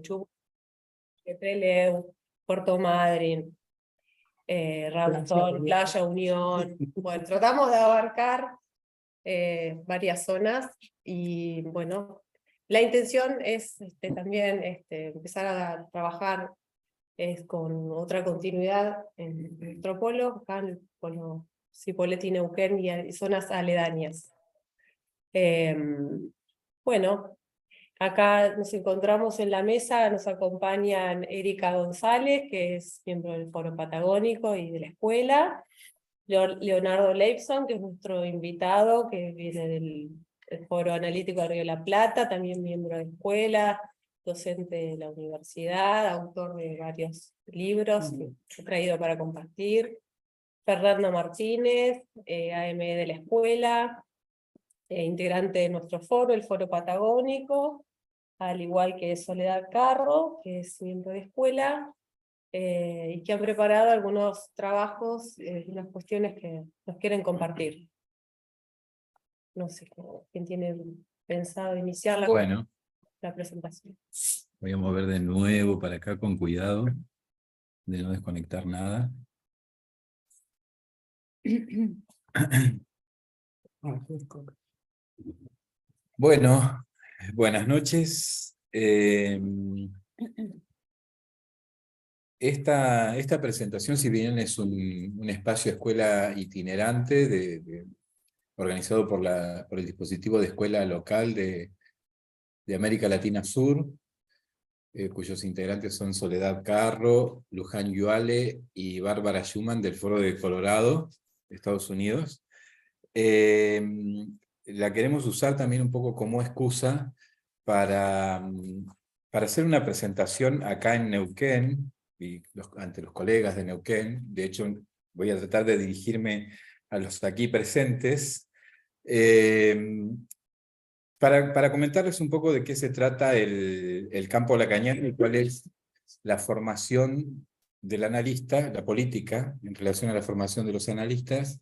Chubut, Trelew, Puerto Madryn, Rawson, Playa Unión. Bueno, tratamos de abarcar varias zonas y bueno, la intención es también empezar a trabajar con otra continuidad en nuestro polo, acá en el polo Cipolletti, Neuquén y zonas aledañas. Bueno, acá nos encontramos en la mesa, nos acompañan Erika González, que es miembro del Foro Patagónico y de la escuela, Leonardo Leibson, que es nuestro invitado, que viene del Foro Analítico de Río de la Plata, también miembro de escuela, docente de la universidad, autor de varios libros que he traído para compartir. Fernando Martínez, AM de la escuela, integrante de nuestro foro, el Foro Patagónico, al igual que Soledad Carro, que es miembro de escuela, y que han preparado algunos trabajos y unas cuestiones que nos quieren compartir. No sé quién tiene pensado iniciar la presentación. Voy a mover de nuevo para acá con cuidado de no desconectar nada. Bueno, buenas noches. Esta presentación, si bien es un espacio escuela itinerante organizado por el dispositivo de escuela local de América Latina Sur, cuyos integrantes son Soledad Carro, Luján Yuale y Bárbara Schumann del Foro de Colorado, Estados Unidos. La queremos usar también un poco como excusa para hacer una presentación acá en Neuquén, ante los colegas de Neuquén. De hecho, voy a tratar de dirigirme a los aquí presentes, para comentarles un poco de qué se trata el campo lacaniano y cuál es la formación del analista, la política, en relación a la formación de los analistas,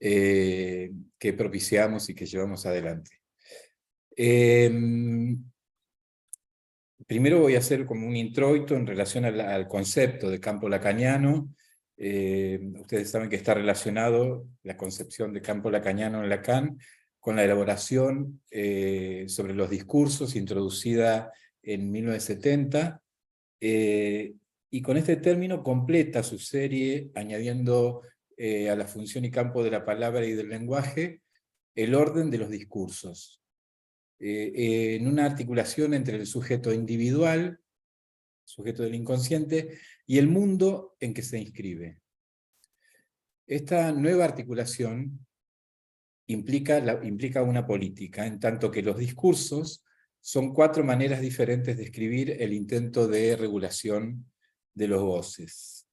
que propiciamos y que llevamos adelante. Primero voy a hacer como un introito en relación al concepto de campo lacaniano. Ustedes saben que está relacionado la concepción de campo lacaniano en Lacan con la elaboración sobre los discursos introducida en 1970, y con este término completa su serie añadiendo a la función y campo de la palabra y del lenguaje el orden de los discursos, en una articulación entre el sujeto individual, sujeto del inconsciente, y el mundo en que se inscribe. Esta nueva articulación implica una política, en tanto que los discursos son 4 maneras diferentes de escribir el intento de regulación de los goces.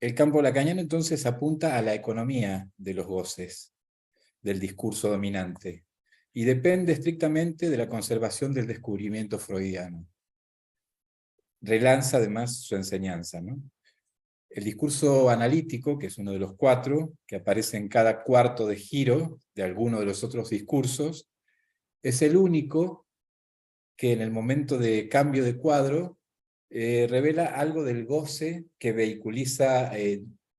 El campo lacaniano entonces apunta a la economía de los goces, del discurso dominante, y depende estrictamente de la conservación del descubrimiento freudiano. Relanza además su enseñanza, ¿no? El discurso analítico, que es uno de los 4, que aparece en cada cuarto de giro de alguno de los otros discursos, es el único que en el momento de cambio de cuadro revela algo del goce que vehiculiza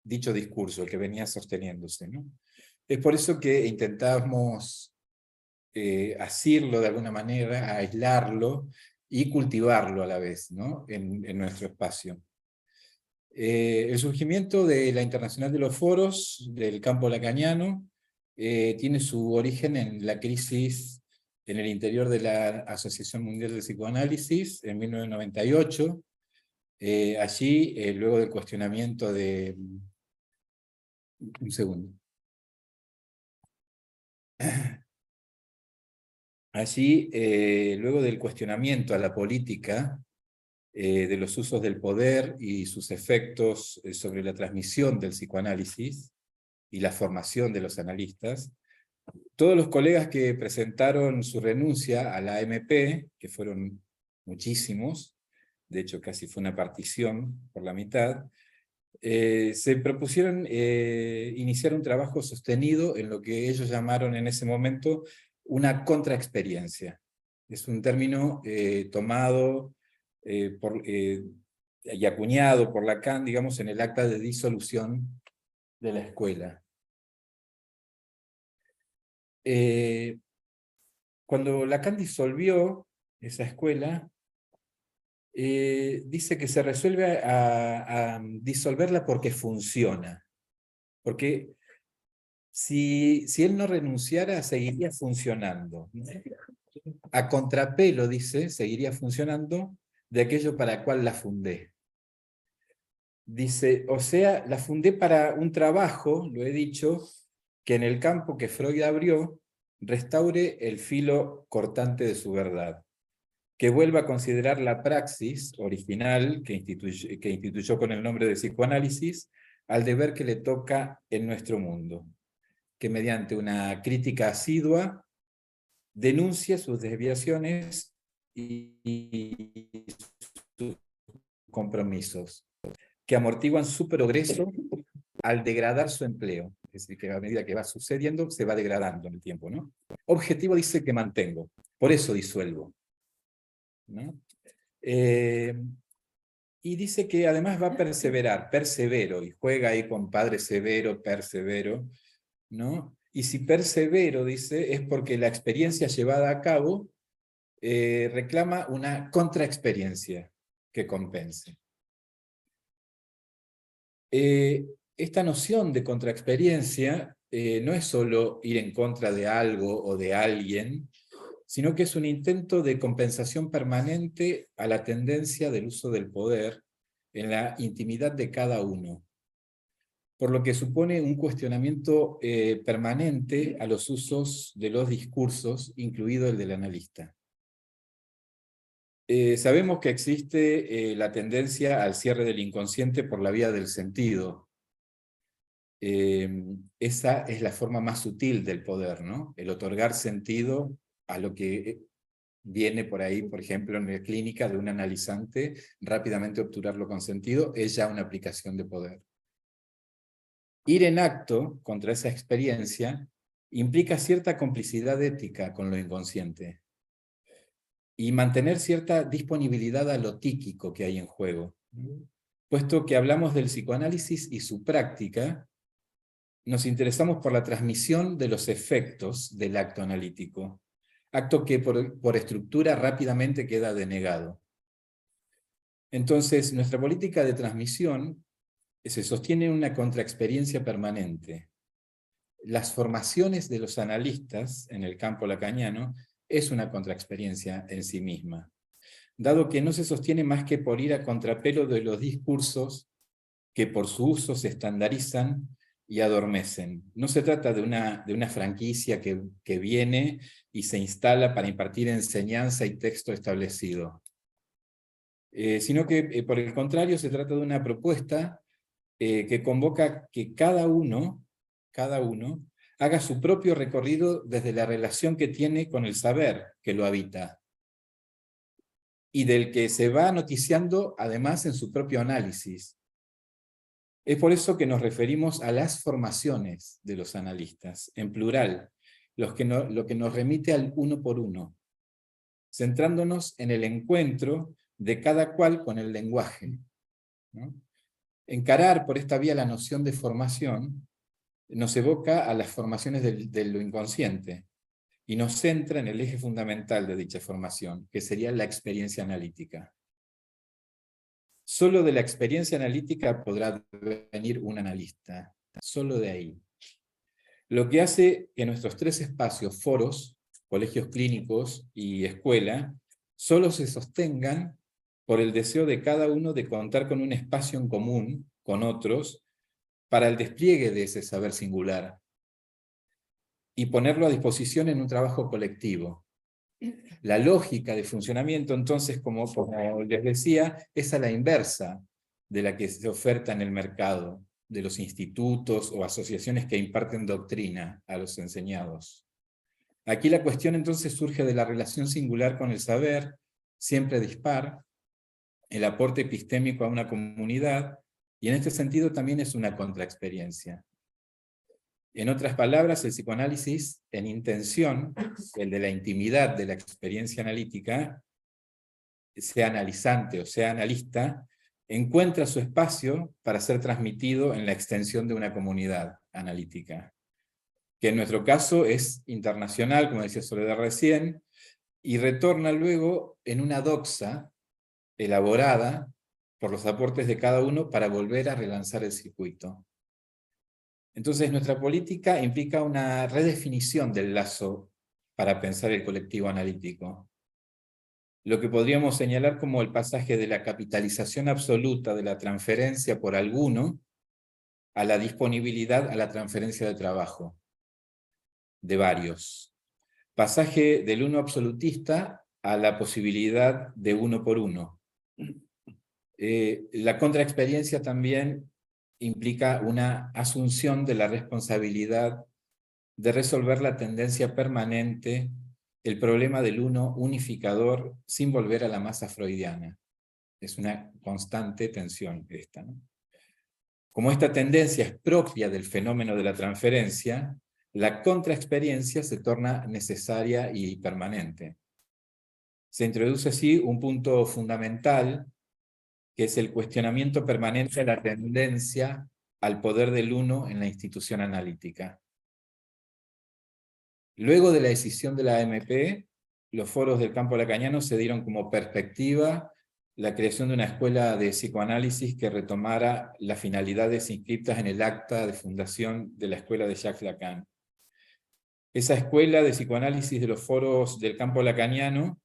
dicho discurso, el que venía sosteniéndose, ¿no? Es por eso que intentamos asirlo de alguna manera, aislarlo y cultivarlo a la vez, ¿no? en nuestro espacio. El surgimiento de la Internacional de los Foros del campo lacaniano tiene su origen en la crisis en el interior de la Asociación Mundial de Psicoanálisis en 1998. Allí, luego del cuestionamiento de... Un segundo. Allí, luego del cuestionamiento a la política, de los usos del poder y sus efectos sobre la transmisión del psicoanálisis y la formación de los analistas, todos los colegas que presentaron su renuncia a la AMP, que fueron muchísimos, de hecho casi fue una partición por la mitad, se propusieron iniciar un trabajo sostenido en lo que ellos llamaron en ese momento una contraexperiencia. Es un término tomado y acuñado por Lacan, digamos, en el acta de disolución de la escuela. Cuando Lacan disolvió esa escuela, dice que se resuelve a disolverla porque funciona. Porque si él no renunciara, seguiría funcionando. A contrapelo, dice, seguiría funcionando de aquello para el cual la fundé. Dice, o sea, la fundé para un trabajo, lo he dicho, que en el campo que Freud abrió, restaure el filo cortante de su verdad, que vuelva a considerar la praxis original que instituyó con el nombre de psicoanálisis al deber que le toca en nuestro mundo, que mediante una crítica asidua denuncie sus desviaciones y sus compromisos, que amortiguan su progreso al degradar su empleo. Es decir, que a medida que va sucediendo, se va degradando en el tiempo, ¿no? Objetivo dice que mantengo, por eso disuelvo, ¿no? Y dice que además va a perseverar, persevero, y juega ahí con padre severo, persevero, ¿no? Y si persevero, dice, es porque la experiencia llevada a cabo reclama una contraexperiencia que compense. Esta noción de contraexperiencia no es solo ir en contra de algo o de alguien, sino que es un intento de compensación permanente a la tendencia del uso del poder en la intimidad de cada uno, por lo que supone un cuestionamiento permanente a los usos de los discursos, incluido el del analista. Sabemos que existe la tendencia al cierre del inconsciente por la vía del sentido. Esa es la forma más sutil del poder, ¿no? El otorgar sentido a lo que viene por ahí, por ejemplo, en la clínica de un analizante, rápidamente obturarlo con sentido, es ya una aplicación de poder. Ir en acto contra esa experiencia implica cierta complicidad ética con lo inconsciente y mantener cierta disponibilidad a lo psíquico que hay en juego. Puesto que hablamos del psicoanálisis y su práctica, nos interesamos por la transmisión de los efectos del acto analítico, acto que por estructura rápidamente queda denegado. Entonces, nuestra política de transmisión se sostiene en una contraexperiencia permanente. Las formaciones de los analistas en el campo lacaniano es una contraexperiencia en sí misma, dado que no se sostiene más que por ir a contrapelo de los discursos que por su uso se estandarizan y adormecen. No se trata de una franquicia que viene y se instala para impartir enseñanza y texto establecido, sino que por el contrario se trata de una propuesta que convoca que cada uno haga su propio recorrido desde la relación que tiene con el saber que lo habita, y del que se va noticiando además en su propio análisis. Es por eso que nos referimos a las formaciones de los analistas, en plural, lo que nos remite al uno por uno, centrándonos en el encuentro de cada cual con el lenguaje, ¿no? Encarar por esta vía la noción de formación nos evoca a las formaciones de lo inconsciente y nos centra en el eje fundamental de dicha formación, que sería la experiencia analítica. Solo de la experiencia analítica podrá venir un analista, solo de ahí. Lo que hace que nuestros tres espacios, foros, colegios clínicos y escuela, solo se sostengan por el deseo de cada uno de contar con un espacio en común, con otros, para el despliegue de ese saber singular, y ponerlo a disposición en un trabajo colectivo. La lógica de funcionamiento, entonces, como les decía, es a la inversa de la que se oferta en el mercado, de los institutos o asociaciones que imparten doctrina a los enseñados. Aquí la cuestión entonces surge de la relación singular con el saber, siempre dispar, el aporte epistémico a una comunidad, y en este sentido también es una contraexperiencia. En otras palabras, el psicoanálisis en intención, el de la intimidad de la experiencia analítica, sea analizante o sea analista, encuentra su espacio para ser transmitido en la extensión de una comunidad analítica, que en nuestro caso es internacional, como decía Soledad recién, y retorna luego en una doxa elaborada por los aportes de cada uno para volver a relanzar el circuito. Entonces nuestra política implica una redefinición del lazo para pensar el colectivo analítico. Lo que podríamos señalar como el pasaje de la capitalización absoluta de la transferencia por alguno a la disponibilidad a la transferencia de trabajo, de varios. Pasaje del uno absolutista a la posibilidad de uno por uno. La contraexperiencia también implica una asunción de la responsabilidad de resolver la tendencia permanente, el problema del uno unificador, sin volver a la masa freudiana. Es una constante tensión esta, ¿no? Como esta tendencia es propia del fenómeno de la transferencia, la contraexperiencia se torna necesaria y permanente. Se introduce así un punto fundamental, que es el cuestionamiento permanente de la tendencia al poder del uno en la institución analítica. Luego de la decisión de la AMP, los foros del campo lacaniano se dieron como perspectiva la creación de una escuela de psicoanálisis que retomara las finalidades inscritas en el acta de fundación de la escuela de Jacques Lacan. Esa escuela de psicoanálisis de los foros del campo lacaniano,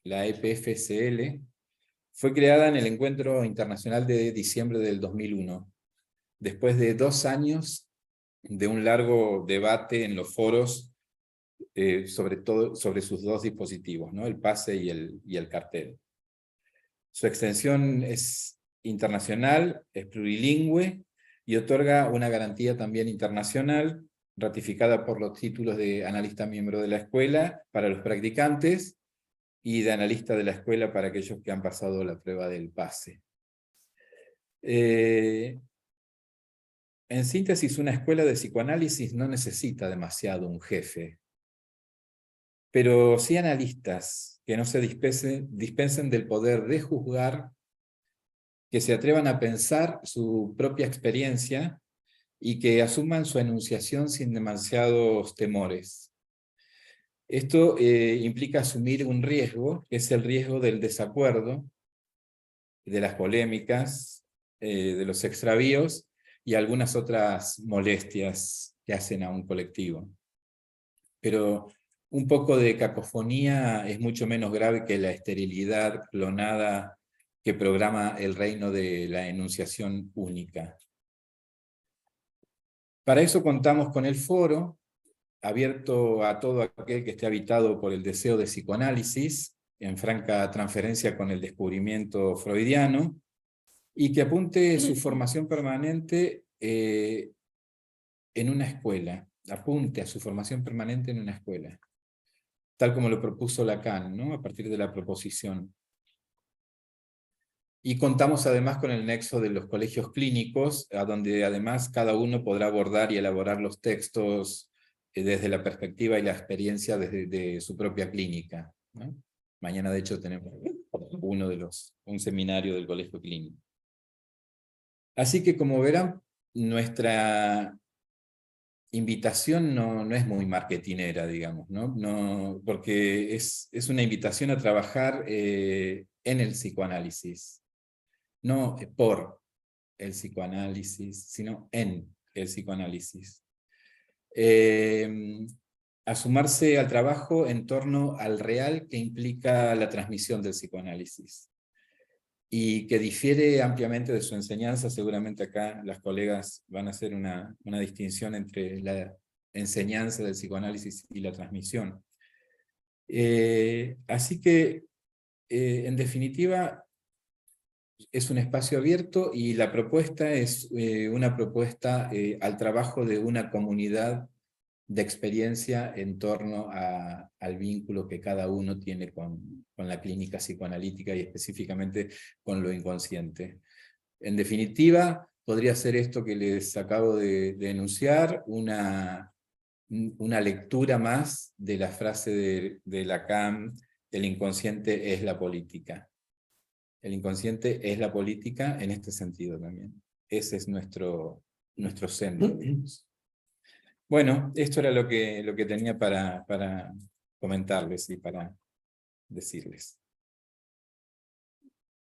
la EPFCL, fue creada en el Encuentro Internacional de diciembre del 2001, después de 2 años de un largo debate en los foros, sobre todo sobre sus 2 dispositivos, ¿no? El pase y el cartel. Su extensión es internacional, es plurilingüe y otorga una garantía también internacional, ratificada por los títulos de analista miembro de la escuela para los practicantes y de analista de la escuela para aquellos que han pasado la prueba del pase. En síntesis, una escuela de psicoanálisis no necesita demasiado un jefe, pero sí analistas que no se dispensen del poder de juzgar, que se atrevan a pensar su propia experiencia y que asuman su enunciación sin demasiados temores. Esto implica asumir un riesgo, que es el riesgo del desacuerdo, de las polémicas, de los extravíos y algunas otras molestias que hacen a un colectivo. Pero un poco de cacofonía es mucho menos grave que la esterilidad clonada que programa el reino de la enunciación única. Para eso contamos con el foro, abierto a todo aquel que esté habitado por el deseo de psicoanálisis, en franca transferencia con el descubrimiento freudiano, y que apunte su formación permanente en una escuela, apunte a su formación permanente en una escuela, tal como lo propuso Lacan, ¿no? A partir de la proposición. Y contamos además con el nexo de los colegios clínicos, a donde además cada uno podrá abordar y elaborar los textos desde la perspectiva y la experiencia de su propia clínica, ¿no? Mañana de hecho tenemos un seminario del colegio clínico. Así que como verán, nuestra invitación no es muy marketinera, digamos, ¿no? Porque es una invitación a trabajar en el psicoanálisis. No por el psicoanálisis, sino en el psicoanálisis. A sumarse al trabajo en torno al real que implica la transmisión del psicoanálisis, y que difiere ampliamente de su enseñanza. Seguramente acá las colegas van a hacer una distinción entre la enseñanza del psicoanálisis y la transmisión. Así que, en definitiva, es un espacio abierto y la propuesta es una propuesta al trabajo de una comunidad de experiencia en torno al vínculo que cada uno tiene con la clínica psicoanalítica y específicamente con lo inconsciente. En definitiva, podría ser esto que les acabo de enunciar, una lectura más de la frase de Lacan: el inconsciente es la política. El inconsciente es la política en este sentido también. Ese es nuestro centro. Bueno, esto era lo que tenía para comentarles y para decirles.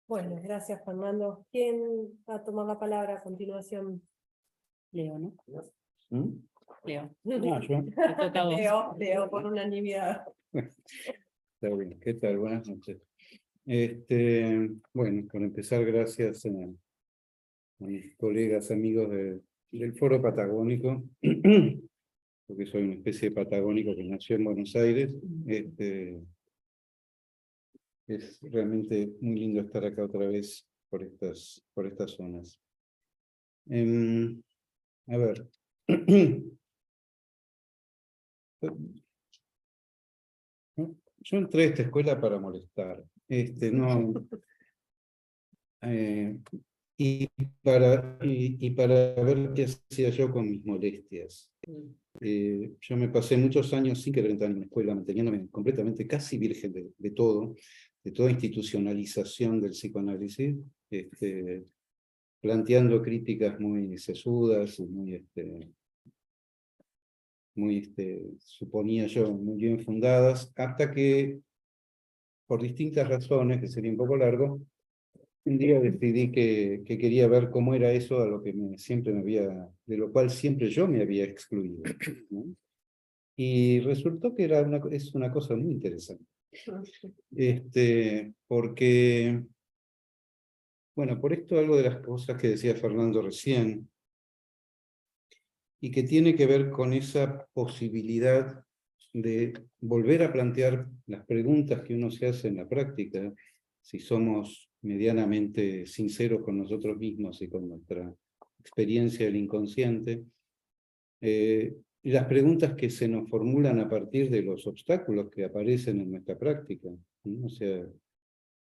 Bueno, gracias Fernando. ¿Quién va a tomar la palabra a continuación? Leo, ¿no? ¿Mm? Leo. Ah, yo. Te toca a vos. Leo, por unanimidad. Está bien. ¿Qué tal? Buenas noches. Bueno, por empezar, gracias a mis colegas, amigos del Foro Patagónico, porque soy una especie de patagónico que nació en Buenos Aires. Es realmente muy lindo estar acá otra vez por estas zonas. A ver. Yo entré a esta escuela para molestar. No, y para ver qué hacía yo con mis molestias. Yo me pasé muchos años sin querer entrar en una escuela, manteniéndome completamente casi virgen de todo, de toda institucionalización del psicoanálisis, planteando críticas muy sesudas y suponía yo, muy bien fundadas, hasta que, por distintas razones, que sería un poco largo, un día decidí que quería ver cómo era eso a lo que de lo cual siempre yo me había excluido, ¿no? Y resultó que es una cosa muy interesante. Porque, bueno, por esto algo de las cosas que decía Fernando recién, y que tiene que ver con esa posibilidad de volver a plantear las preguntas que uno se hace en la práctica, si somos medianamente sinceros con nosotros mismos y con nuestra experiencia del inconsciente, y las preguntas que se nos formulan a partir de los obstáculos que aparecen en nuestra práctica, ¿no? O sea,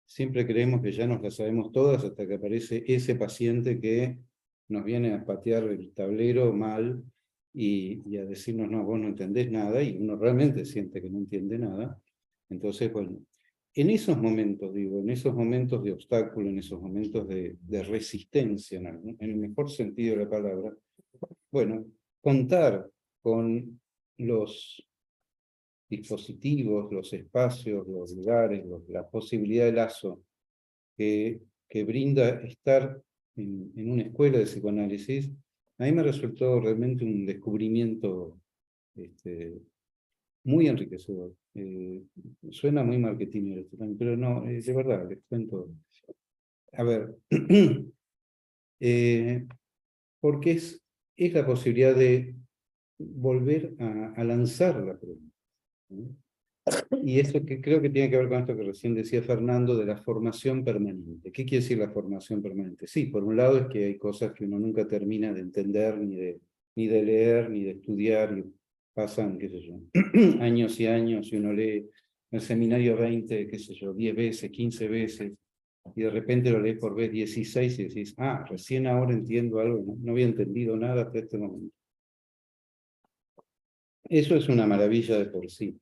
siempre creemos que ya nos las sabemos todas hasta que aparece ese paciente que nos viene a patear el tablero mal y a decirnos, no, vos no entendés nada, y uno realmente siente que no entiende nada. Entonces, bueno, en esos momentos, digo, en esos momentos de obstáculo, en esos momentos de resistencia, en el mejor sentido de la palabra, bueno, contar con los dispositivos, los espacios, los lugares, la posibilidad de lazo que brinda estar en una escuela de psicoanálisis, a mí me resultó realmente un descubrimiento muy enriquecedor. Suena muy marketingero esto también, pero no, de verdad, les cuento. A ver, porque es la posibilidad de volver a lanzar la pregunta, ¿no? Y eso que creo que tiene que ver con esto que recién decía Fernando de la formación permanente. ¿Qué quiere decir la formación permanente? Sí, por un lado es que hay cosas que uno nunca termina de entender, ni de leer, ni de estudiar, y pasan, qué sé yo, años y años, y uno lee el seminario 20, qué sé yo, 10 veces, 15 veces, y de repente lo lees por vez 16 y decís, ah, recién ahora entiendo algo, no había entendido nada hasta este momento. Eso es una maravilla de por sí.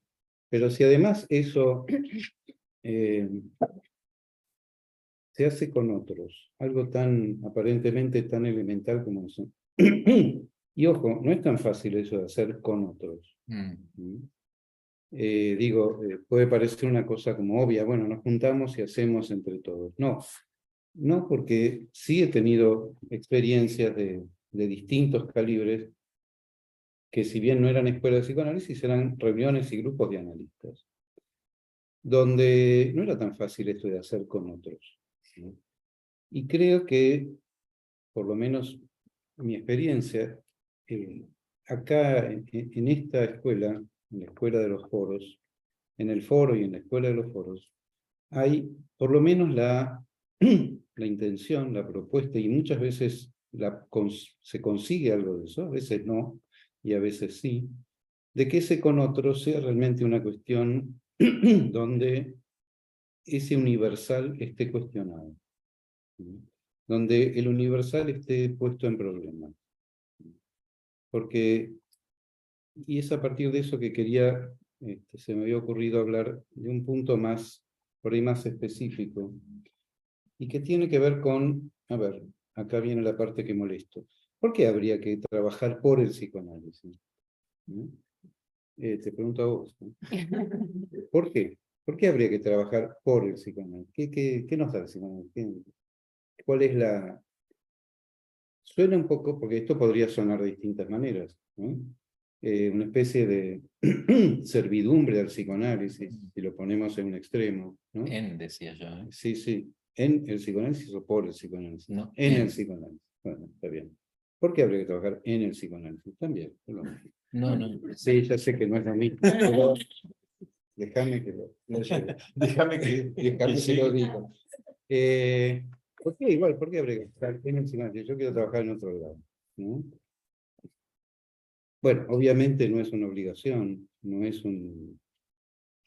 Pero si además eso se hace con otros, algo tan aparentemente tan elemental como eso. Y ojo, no es tan fácil eso de hacer con otros. Puede parecer una cosa como obvia, bueno, nos juntamos y hacemos entre todos. No, porque sí he tenido experiencias de distintos calibres, que si bien no eran escuelas de psicoanálisis, eran reuniones y grupos de analistas, donde no era tan fácil esto de hacer con otros, ¿no? Y creo que, por lo menos mi experiencia, acá en esta escuela, en la escuela de los foros, en el foro y en la escuela de los foros, hay por lo menos la intención, la propuesta, y muchas veces se consigue algo de eso, a veces no, y a veces sí, de que ese con otro sea realmente una cuestión donde ese universal esté cuestionado. donde el universal esté puesto en problema. Porque, y es a partir de eso que quería, se me había ocurrido hablar de un punto más, por ahí más específico, y que tiene que ver con, a ver, acá viene la parte que molesto. ¿Por qué habría que trabajar por el psicoanálisis? ¿No? Te pregunto a vos, ¿no? ¿Por qué? ¿Por qué habría que trabajar por el psicoanálisis? ¿Qué nos da el psicoanálisis? ¿Cuál es la...? Suena un poco, porque esto podría sonar de distintas maneras, ¿no? Una especie de servidumbre al psicoanálisis, si lo ponemos en un extremo, ¿no? Decía yo. Sí, sí. ¿En el psicoanálisis o por el psicoanálisis? No, en el psicoanálisis. Bueno, está bien. ¿Por qué habría que trabajar en el psicoanálisis? También. No, no. Sí, ya sé que no es lo mismo, pero déjame que lo lleve. Déjame Déjame que lo diga. ¿Por qué igual? ¿Por qué habría que trabajar en el psicoanálisis? Yo quiero trabajar en otro lado, ¿no? Bueno, obviamente no es una obligación, no es un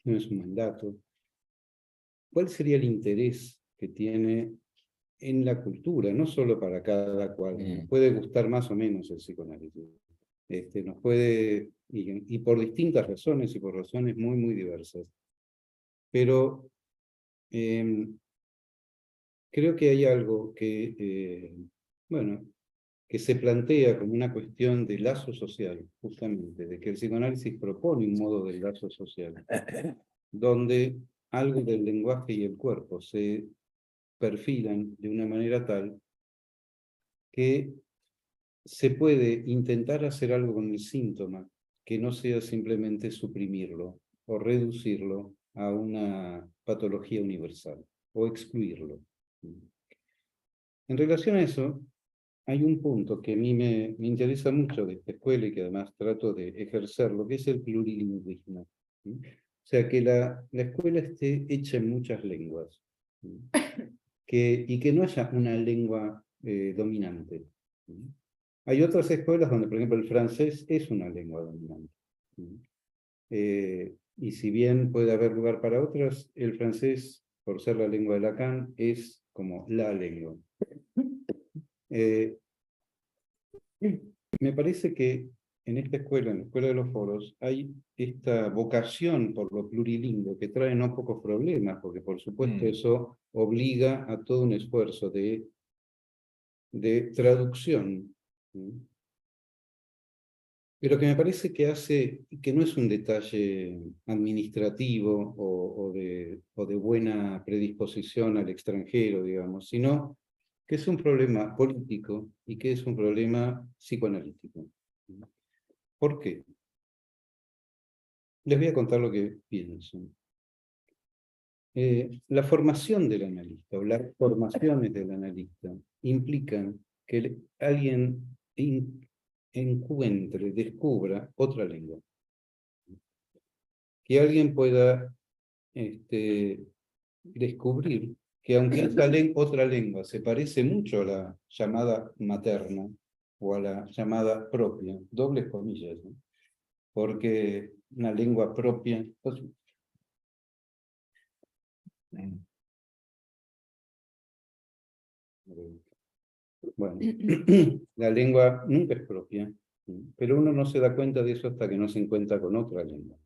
mandato. ¿Cuál sería el interés que tiene en la cultura? No solo para cada cual. Nos puede gustar más o menos el psicoanálisis. Nos puede, y por distintas razones y por razones muy, muy diversas. Pero creo que hay algo que, bueno, que se plantea como una cuestión de lazo social, justamente, de que el psicoanálisis propone un modo de lazo social, donde algo del lenguaje y el cuerpo se perfilan de una manera tal que se puede intentar hacer algo con el síntoma, que no sea simplemente suprimirlo o reducirlo a una patología universal o excluirlo. En relación a eso, hay un punto que a mí me interesa mucho de esta escuela y que además trato de ejercerlo, que es el plurilingüismo. O sea, que la escuela esté hecha en muchas lenguas, y que no haya una lengua dominante. Hay otras escuelas donde, por ejemplo, el francés es una lengua dominante. Y si bien puede haber lugar para otras, el francés, por ser la lengua de Lacan, es como la lengua. Me parece que en esta escuela, en la Escuela de los Foros, hay esta vocación por lo plurilingüe que trae no pocos problemas, porque por supuesto eso obliga a todo un esfuerzo de traducción. Pero que me parece que hace, que no es un detalle administrativo o de buena predisposición al extranjero, digamos, sino que es un problema político y que es un problema psicoanalítico. ¿Por qué? Les voy a contar lo que pienso. La formación del analista o las formaciones del analista implican que alguien encuentre, descubra otra lengua. Que alguien pueda descubrir que aunque esta otra lengua se parece mucho a la llamada materna o a la llamada propia, dobles comillas, ¿no? Porque una lengua propia... Bueno, la lengua nunca es propia, pero uno no se da cuenta de eso hasta que no se encuentra con otra lengua.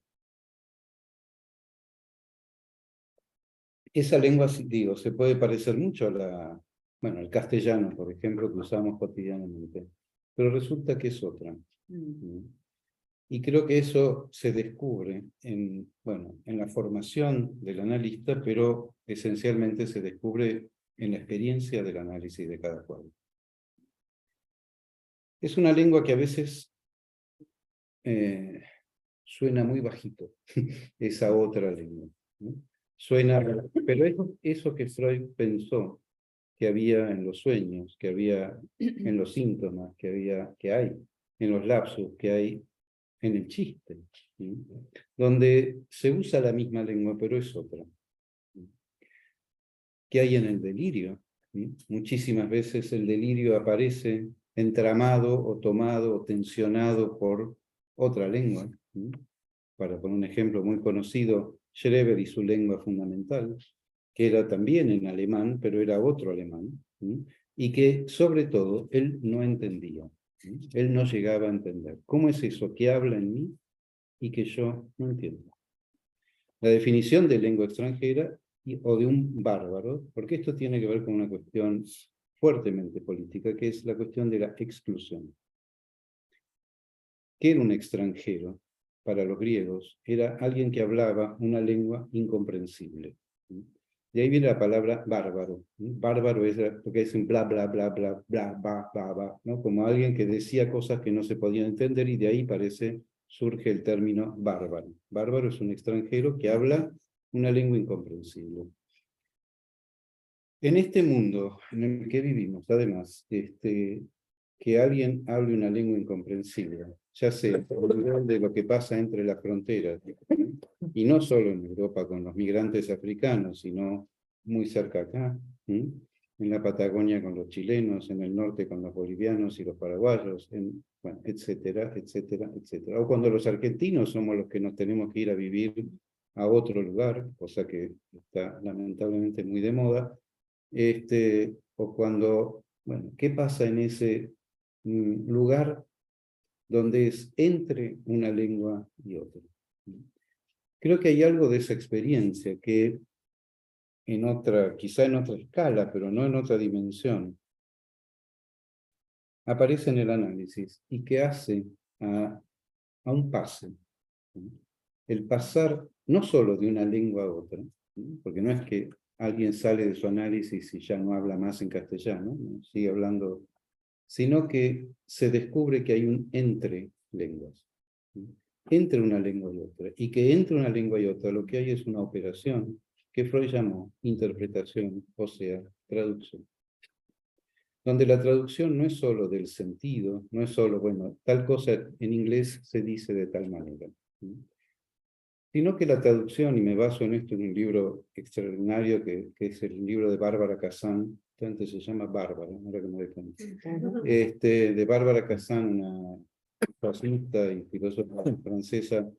Esa lengua, digo, se puede parecer mucho a al castellano, por ejemplo, que usamos cotidianamente, pero resulta que es otra. Y creo que eso se descubre en la formación del analista, pero esencialmente se descubre en la experiencia del análisis de cada cual. Es una lengua que a veces suena muy bajito, esa otra lengua, ¿no? Suena, pero eso que Freud pensó que había en los sueños, que había en los síntomas, que hay en los lapsus, que hay en el chiste, ¿sí? Donde se usa la misma lengua, pero es otra. ¿Qué hay en el delirio? ¿Sí? Muchísimas veces el delirio aparece entramado o tomado o tensionado por otra lengua. ¿Sí? Para poner un ejemplo muy conocido, Schreber y su lengua fundamental, que era también en alemán, pero era otro alemán. ¿Sí? y que sobre todo él no entendía. Él no llegaba a entender. ¿Cómo es eso que habla en mí y que yo no entiendo? La definición de lengua extranjera o de un bárbaro, porque esto tiene que ver con una cuestión fuertemente política, que es la cuestión de la exclusión. ¿Qué era un extranjero? Para los griegos, era alguien que hablaba una lengua incomprensible. De ahí viene la palabra bárbaro. Bárbaro es porque dicen bla, bla, bla, bla, bla, bla, bla, bla, ¿no? Como alguien que decía cosas que no se podían entender, y de ahí surge el término bárbaro. Bárbaro es un extranjero que habla una lengua incomprensible. En este mundo en el que vivimos, además, que alguien hable una lengua incomprensible, ya sea por nivel de lo que pasa entre las fronteras, y no solo en Europa con los migrantes africanos, sino muy cerca acá, en la Patagonia con los chilenos, en el norte con los bolivianos y los paraguayos, bueno, etcétera, etcétera, etcétera. O cuando los argentinos somos los que nos tenemos que ir a vivir a otro lugar, cosa que está lamentablemente muy de moda, o cuando, bueno, ¿qué pasa en ese lugar donde es entre una lengua y otra? Creo que hay algo de esa experiencia que quizá en otra escala, pero no en otra dimensión, aparece en el análisis y que hace a un pase. El pasar no solo de una lengua a otra, porque no es que alguien sale de su análisis y ya no habla más en castellano, ¿no? Sigue hablando, sino que se descubre que hay un entre lenguas, entre una lengua y otra, y que entre una lengua y otra lo que hay es una operación que Freud llamó interpretación, o sea, traducción. Donde la traducción no es solo del sentido, no es solo, bueno, tal cosa en inglés se dice de tal manera, sino que la traducción, y me baso en esto en un libro extraordinario que es el libro de Bárbara Kazan, que antes se llama Bárbara, ahora que me doy cuenta, de Bárbara Kazan, una fascista y filósofa francesa,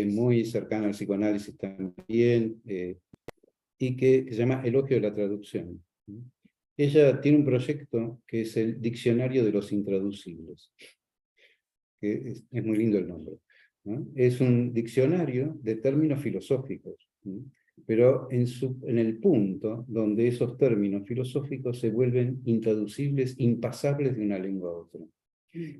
muy cercana al psicoanálisis también, y que se llama Elogio de la Traducción. Ella tiene un proyecto que es el Diccionario de los Intraducibles, que es muy lindo el nombre, ¿no? Es un diccionario de términos filosóficos, ¿no? Pero en el punto donde esos términos filosóficos se vuelven intraducibles, impasables de una lengua a otra.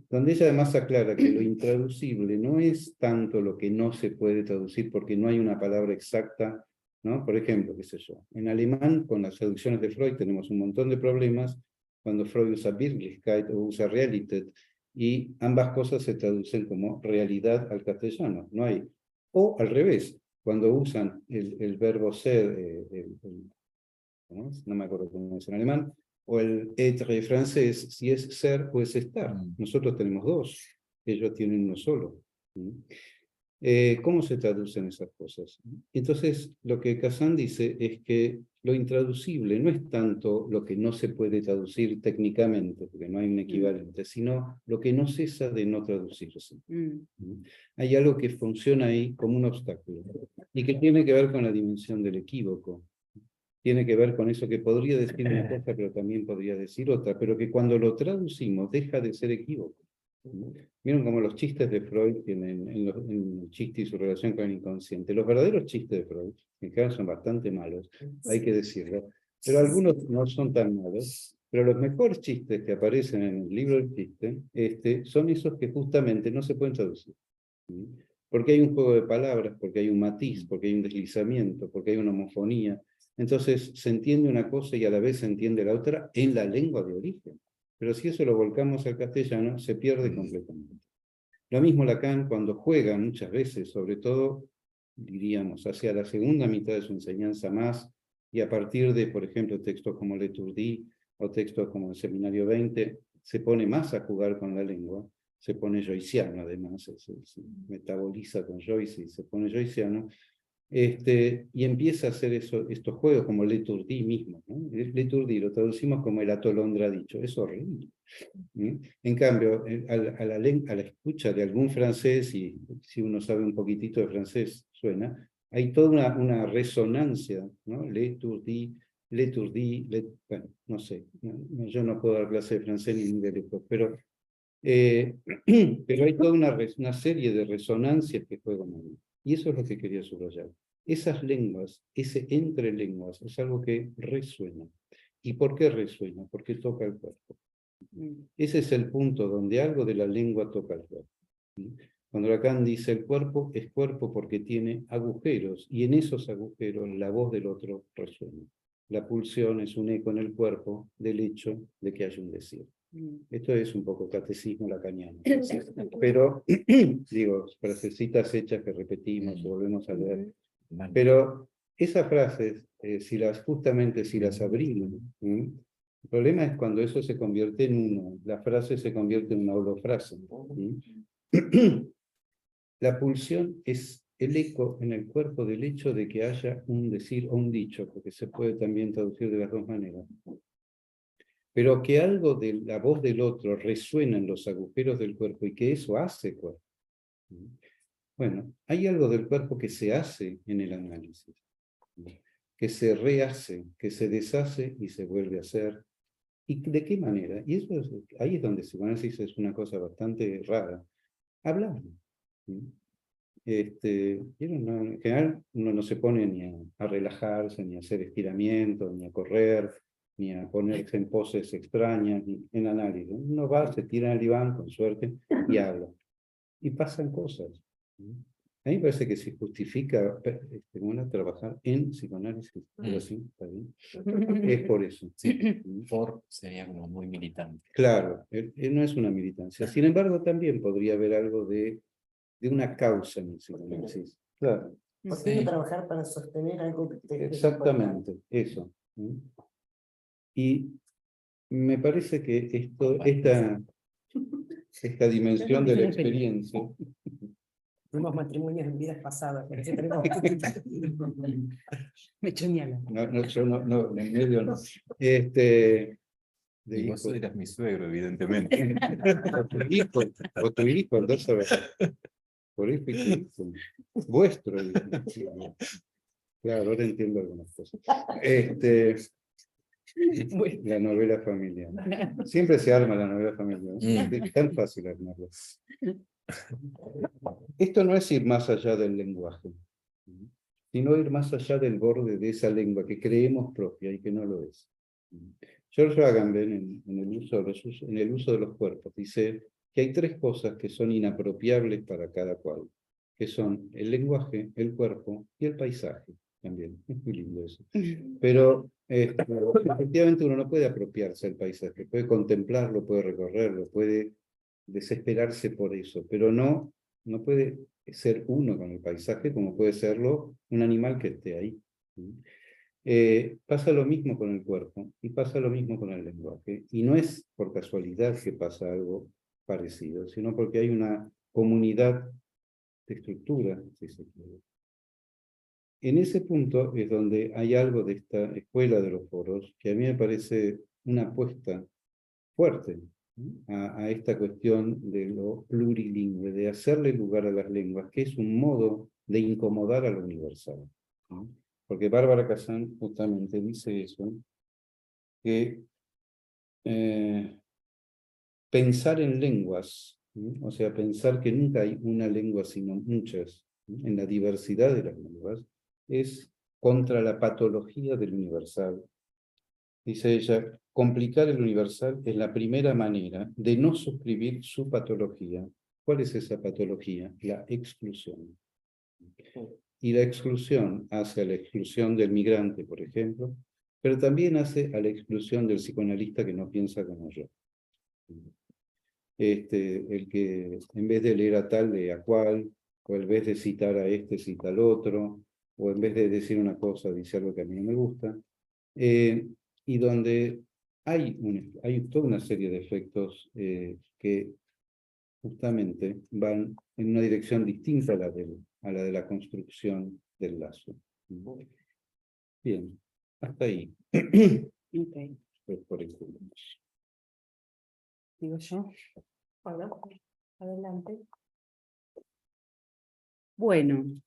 Donde ella además aclara que lo intraducible no es tanto lo que no se puede traducir porque no hay una palabra exacta, ¿no? Por ejemplo, qué sé yo, en alemán con las traducciones de Freud tenemos un montón de problemas cuando Freud usa Wirklichkeit o usa Realität, y ambas cosas se traducen como realidad al castellano, no hay. O al revés, cuando usan el verbo ser, no me acuerdo cómo es en alemán, o el être francés, si es ser o es estar. Nosotros tenemos dos, ellos tienen uno solo. ¿Cómo se traducen esas cosas? Entonces, lo que Kazan dice es que lo intraducible no es tanto lo que no se puede traducir técnicamente, porque no hay un equivalente, sino lo que no cesa de no traducirse. Hay algo que funciona ahí como un obstáculo, y que tiene que ver con la dimensión del equívoco. Tiene que ver con eso que podría decir una cosa, pero también podría decir otra, pero que cuando lo traducimos deja de ser equívoco. Vieron como los chistes de Freud tienen en el chiste y su relación con el inconsciente. Los verdaderos chistes de Freud, en general son bastante malos, hay que decirlo, pero algunos no son tan malos. Pero los mejores chistes que aparecen en el libro del chiste son esos que justamente no se pueden traducir. Porque hay un juego de palabras, porque hay un matiz, porque hay un deslizamiento, porque hay una homofonía. Entonces se entiende una cosa y a la vez se entiende la otra en la lengua de origen. Pero si eso lo volcamos al castellano, se pierde completamente. Lo mismo Lacan cuando juega muchas veces, sobre todo, diríamos, hacia la segunda mitad de su enseñanza más, y a partir de, por ejemplo, textos como L'Etourdi o textos como el Seminario 20, se pone más a jugar con la lengua, se pone joyciano además, se metaboliza con Joyce y se pone joyciano, y empieza a hacer estos juegos como L'Etourdi mismo, ¿no? L'Etourdi lo traducimos como el atolondra dicho, es horrible. En cambio, a la escucha de algún francés, y si uno sabe un poquitito de francés suena, hay toda una resonancia, ¿no? L'Etourdi, l'étourdi, bueno, no sé, yo no puedo dar clase de francés ni de lejos, pero hay toda una serie de resonancias que juegan ahí. Y eso es lo que quería subrayar. Esas lenguas, ese entre lenguas, es algo que resuena. ¿Y por qué resuena? Porque toca el cuerpo. Ese es el punto donde algo de la lengua toca el cuerpo. Cuando Lacan dice el cuerpo es cuerpo porque tiene agujeros, y en esos agujeros la voz del otro resuena. La pulsión es un eco en el cuerpo del hecho de que hay un decir. Esto es un poco catecismo lacaniano. Pero, digo, frasecitas hechas que repetimos o volvemos a leer. Pero esas frases, justamente si las abrimos, el problema es cuando eso se convierte en uno, la frase se convierte en una holofrase. La pulsión es el eco en el cuerpo del hecho de que haya un decir o un dicho, porque se puede también traducir de las dos maneras. Pero que algo de la voz del otro resuena en los agujeros del cuerpo y que eso hace cuerpo. Bueno, hay algo del cuerpo que se hace en el análisis, que se rehace, que se deshace y se vuelve a hacer. ¿Y de qué manera? Y eso ahí es donde el psicoanálisis es una cosa bastante rara. Hablando. En general uno no se pone ni a relajarse, ni a hacer estiramientos, ni a correr, ni a ponerse en poses extrañas, ni en análisis. Uno va, se tira en el diván, con suerte, y habla. Y pasan cosas. A mí me parece que se justifica trabajar en psicoanálisis, pero sí, está bien. Es por eso. Sí, por sería como muy militante. Claro, no es una militancia. Sin embargo, también podría haber algo de una causa en el psicoanálisis. Claro. Porque trabajar para sostener algo que te Exactamente, eso. Y me parece que esta dimensión de la experiencia. Tuvimos matrimonios en vidas pasadas. Por eso tenemos... Me chuñala. Yo no, en medio no. Y vos eras mi suegro, evidentemente. O tu hijo, andás a ver. Por eso es tu hijo. Vuestro hijo. Claro, ahora entiendo algunas cosas. La novela familiar. Siempre se arma la novela familiar. Es tan fácil armarla. Esto no es ir más allá del lenguaje, sino ir más allá del borde de esa lengua que creemos propia y que no lo es. George Agamben, en el uso de los cuerpos, dice que hay tres cosas que son inapropiables para cada cual, que son el lenguaje, el cuerpo y el paisaje. También, es muy lindo eso. Pero efectivamente uno no puede apropiarse del paisaje, puede contemplarlo, puede recorrerlo, puede desesperarse por eso, pero no puede ser uno con el paisaje como puede serlo un animal que esté ahí. Pasa lo mismo con el cuerpo y pasa lo mismo con el lenguaje. Y no es por casualidad que pasa algo parecido, sino porque hay una comunidad de estructura, si se quiere. En ese punto es donde hay algo de esta escuela de los foros que a mí me parece una apuesta fuerte a esta cuestión de lo plurilingüe, de hacerle lugar a las lenguas, que es un modo de incomodar a lo universal. Porque Bárbara Kazan justamente dice eso, que pensar en lenguas, o sea, pensar que nunca hay una lengua sino muchas, en la diversidad de las lenguas, es contra la patología del universal. Dice ella, complicar el universal es la primera manera de no suscribir su patología. ¿Cuál es esa patología? La exclusión. Y la exclusión hace a la exclusión del migrante, por ejemplo, pero también hace a la exclusión del psicoanalista que no piensa como yo. El que en vez de leer a tal, lee a cual, o en vez de citar a este, cita al otro, o en vez de decir una cosa, dice algo que a mí no me gusta. Y donde hay toda una serie de efectos que justamente van en una dirección distinta a la de la construcción del lazo. Bien, hasta ahí. Okay. Por ejemplo. Digo yo. Bueno, adelante. Bueno.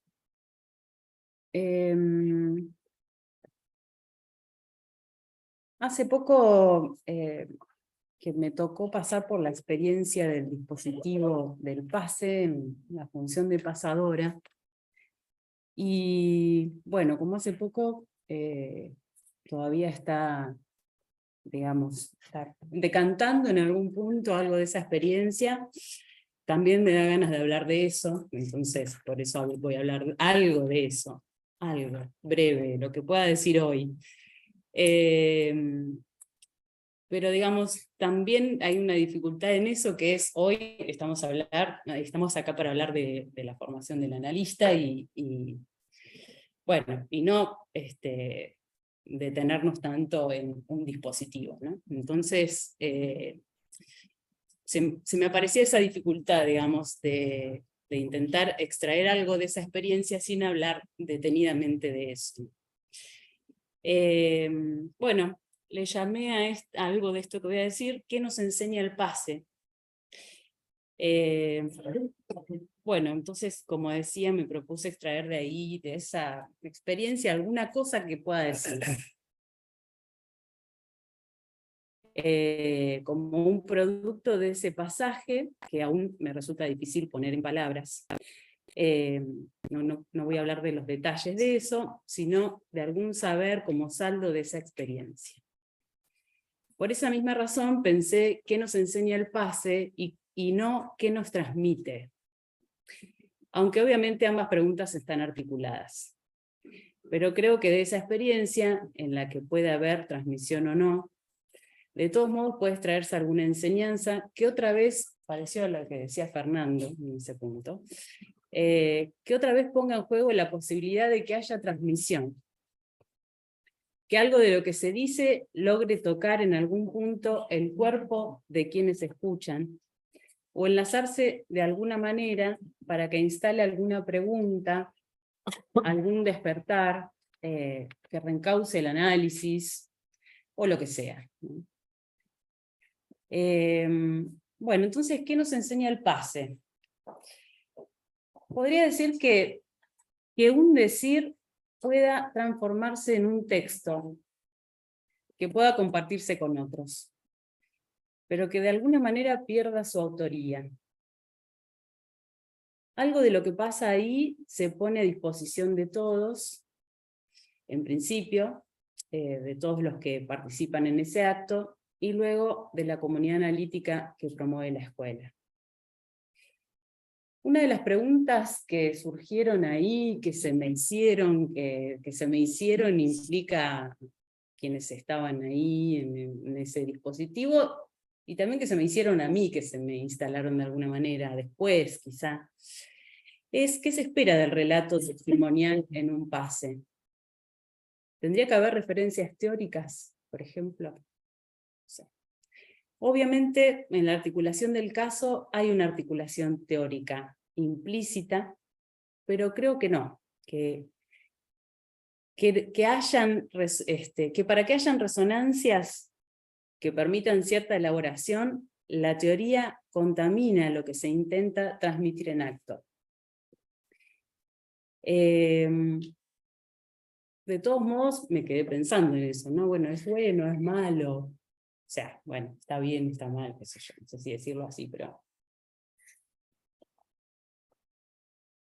Hace poco que me tocó pasar por la experiencia del dispositivo del pase en la función de pasadora. Y bueno, como hace poco todavía está, digamos, está decantando en algún punto algo de esa experiencia, también me da ganas de hablar de eso, entonces por eso voy a hablar algo de eso, algo breve, lo que pueda decir hoy. Pero digamos, también hay una dificultad en eso, que es hoy estamos acá para hablar de la formación del analista y bueno, y no detenernos tanto en un dispositivo, ¿no? Entonces, se me aparecía esa dificultad, digamos, de intentar extraer algo de esa experiencia sin hablar detenidamente de eso. Bueno, le llamé a algo de esto que voy a decir, ¿qué nos enseña el pase? Bueno, entonces, como decía, me propuse extraer de ahí, de esa experiencia, alguna cosa que pueda decir. Como un producto de ese pasaje, que aún me resulta difícil poner en palabras. No voy a hablar de los detalles de eso, sino de algún saber como saldo de esa experiencia. Por esa misma razón pensé qué nos enseña el pase y no qué nos transmite. Aunque obviamente ambas preguntas están articuladas. Pero creo que de esa experiencia, en la que puede haber transmisión o no, de todos modos puede extraerse alguna enseñanza que otra vez, pareció a lo que decía Fernando en ese punto, que otra vez ponga en juego la posibilidad de que haya transmisión. Que algo de lo que se dice logre tocar en algún punto el cuerpo de quienes escuchan, o enlazarse de alguna manera para que instale alguna pregunta, algún despertar, que reencauce el análisis, o lo que sea. Bueno, entonces, ¿qué nos enseña el pase? Podría decir que un decir pueda transformarse en un texto, que pueda compartirse con otros, pero que de alguna manera pierda su autoría. Algo de lo que pasa ahí se pone a disposición de todos, en principio, de todos los que participan en ese acto, y luego de la comunidad analítica que promueve la escuela. Una de las preguntas que surgieron ahí, que se me hicieron, implica quienes estaban ahí en ese dispositivo, y también que se me hicieron a mí, que se me instalaron de alguna manera después, quizá, es ¿qué se espera del relato testimonial en un pase? ¿Tendría que haber referencias teóricas, por ejemplo? No sé. Obviamente, en la articulación del caso hay una articulación teórica implícita, pero creo que no, que para que hayan resonancias que permitan cierta elaboración, la teoría contamina lo que se intenta transmitir en acto. De todos modos, me quedé pensando en eso, ¿no? Bueno, ¿es bueno, es malo? O sea, bueno, está bien, está mal, qué sé yo, no sé si decirlo así, pero...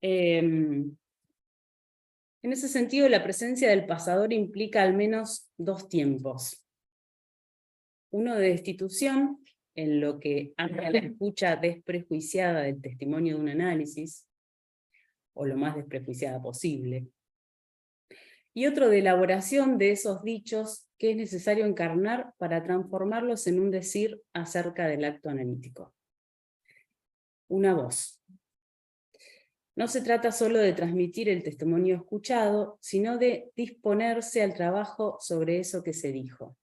En ese sentido, la presencia del pasador implica al menos dos tiempos. Uno de destitución, en lo que hace a la escucha desprejuiciada del testimonio de un análisis, o lo más desprejuiciada posible. Y otro de elaboración de esos dichos que es necesario encarnar para transformarlos en un decir acerca del acto analítico. Una voz. No se trata solo de transmitir el testimonio escuchado, sino de disponerse al trabajo sobre eso que se dijo.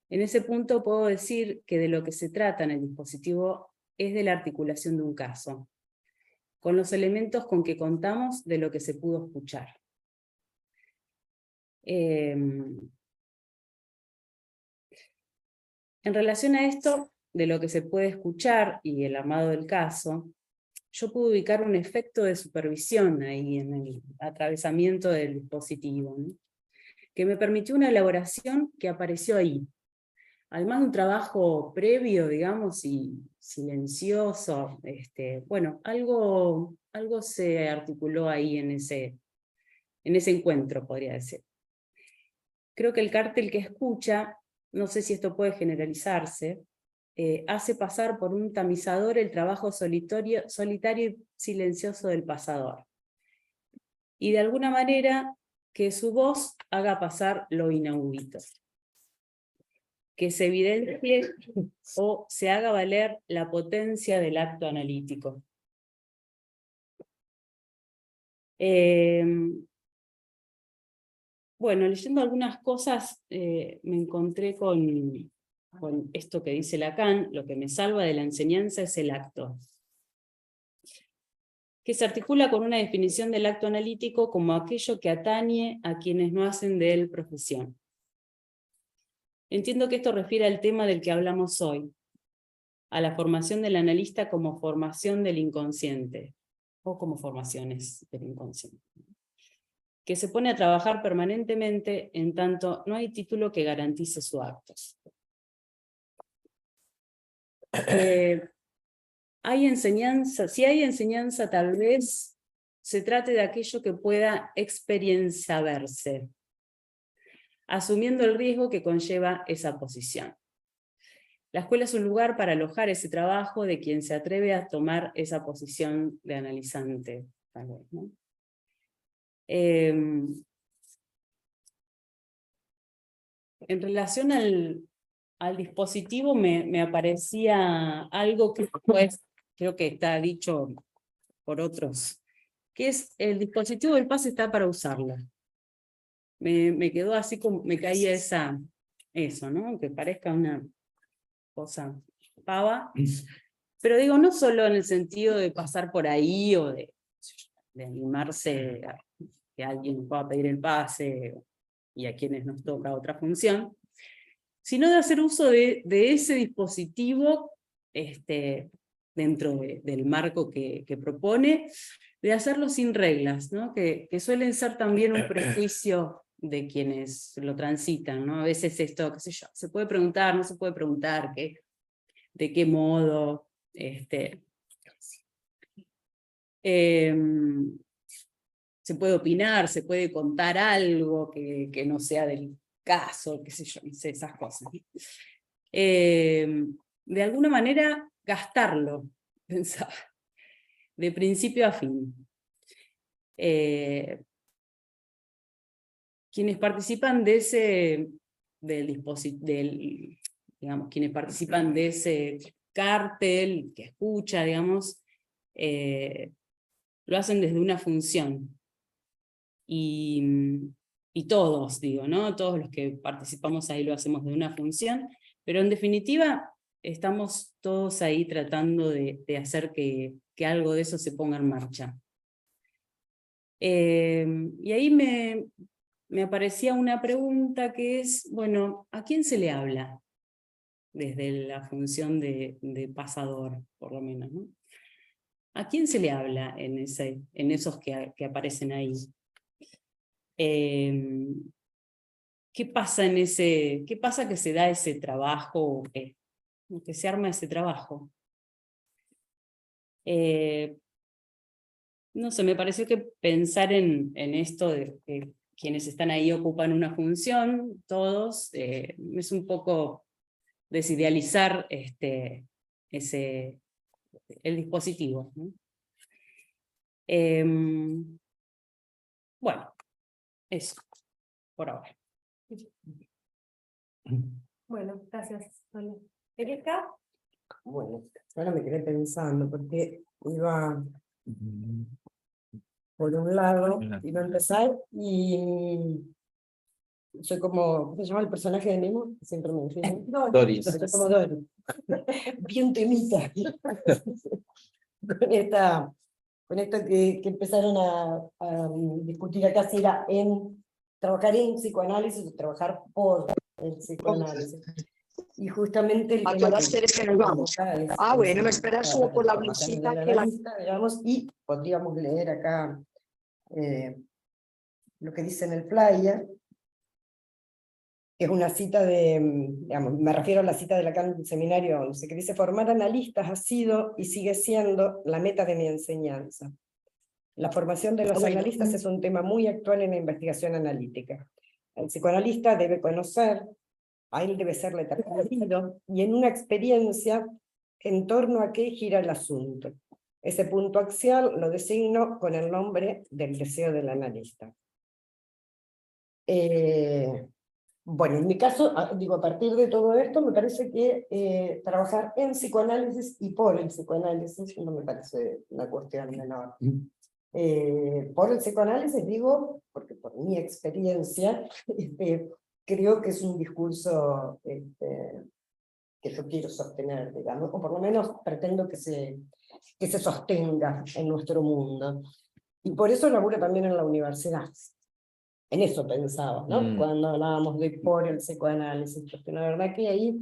En ese punto puedo decir que de lo que se trata en el dispositivo es de la articulación de un caso, con los elementos con que contamos de lo que se pudo escuchar. En relación a esto, de lo que se puede escuchar y el armado del caso, yo pude ubicar un efecto de supervisión ahí en el atravesamiento del dispositivo, ¿no? que me permitió una elaboración que apareció ahí. Además de un trabajo previo, digamos, y silencioso, bueno, algo se articuló ahí en ese encuentro, podría decir. Creo que el cártel que escucha, no sé si esto puede generalizarse, hace pasar por un tamizador el trabajo solitario y silencioso del pasador. Y de alguna manera que su voz haga pasar lo inaudito. Que se evidencie o se haga valer la potencia del acto analítico. Bueno, leyendo algunas cosas me encontré con esto que dice Lacan: lo que me salva de la enseñanza es el acto, que se articula con una definición del acto analítico como aquello que atañe a quienes no hacen de él profesión. Entiendo que esto refiere al tema del que hablamos hoy, a la formación del analista como formación del inconsciente, o como formaciones del inconsciente, que se pone a trabajar permanentemente en tanto no hay título que garantice su acto. Hay enseñanza, si hay enseñanza, tal vez se trate de aquello que pueda experienciarse, asumiendo el riesgo que conlleva esa posición. La escuela es un lugar para alojar ese trabajo de quien se atreve a tomar esa posición de analizante, tal vez, ¿no? En relación al dispositivo me aparecía algo que después creo que está dicho por otros, que es: el dispositivo del pase está para usarlo. Me quedó así como, me caía eso, ¿no? Que parezca una cosa pava, pero digo, no solo en el sentido de pasar por ahí o de animarse a que alguien pueda pedir el pase y a quienes nos toca otra función, sino de hacer uso de ese dispositivo dentro del marco que propone, de hacerlo sin reglas, ¿no? Que suelen ser también un prejuicio de quienes lo transitan, ¿no? A veces esto, qué sé yo, se puede preguntar, no se puede preguntar, de qué modo, se puede opinar, se puede contar algo que no sea del caso, qué sé yo, no sé, esas cosas. De alguna manera, gastarlo, pensaba, de principio a fin. Quienes participan de ese, digamos, quienes participan de ese cártel, que escucha, digamos, lo hacen desde una función. Y todos, digo, ¿no? Todos los que participamos ahí lo hacemos de una función, pero en definitiva estamos todos ahí tratando de hacer que algo de eso se ponga en marcha. Y ahí me aparecía una pregunta que es, bueno, ¿a quién se le habla? Desde la función de pasador, por lo menos, ¿no? ¿A quién se le habla en esos que aparecen ahí? ¿Qué pasa qué pasa que se da ese trabajo, que se arma ese trabajo? No sé, me pareció que pensar en esto de que quienes están ahí ocupan una función, todos, es un poco desidealizar el dispositivo, ¿no? Bueno, eso, por ahora. Bueno, gracias. ¿Erika? Bueno, ahora me quedé pensando, porque iba por un lado, iba a empezar y soy como, ¿cómo se llama el personaje de Nemo? Siempre me define. Doris. Soy como Doris. Bien temita. Con esto que empezaron a discutir acá, si era en trabajar en psicoanálisis o trabajar por el psicoanálisis. Y justamente el ¿A qué tema horas quieres que nos vamos? Bueno, me esperas solo por la visita que la... digamos, y podríamos leer acá lo que dice en el flyer, que es una cita digamos, me refiero a la cita de Lacan del seminario 11, que dice: formar analistas ha sido y sigue siendo la meta de mi enseñanza. La formación de los analistas es un tema muy actual en la investigación analítica. El psicoanalista debe conocer, a él debe serle transmitido, y en una experiencia en torno a qué gira el asunto. Ese punto axial lo designo con el nombre del deseo del analista. Bueno, en mi caso, digo, a partir de todo esto, me parece que trabajar en psicoanálisis y por el psicoanálisis no me parece una cuestión menor. Por el psicoanálisis digo, porque por mi experiencia, creo que es un discurso que yo quiero sostener, digamos, o por lo menos pretendo que se sostenga en nuestro mundo. Y por eso laburo también en la universidad. En eso pensaba, ¿no? Cuando hablábamos de por el psicoanálisis, porque la verdad que ahí,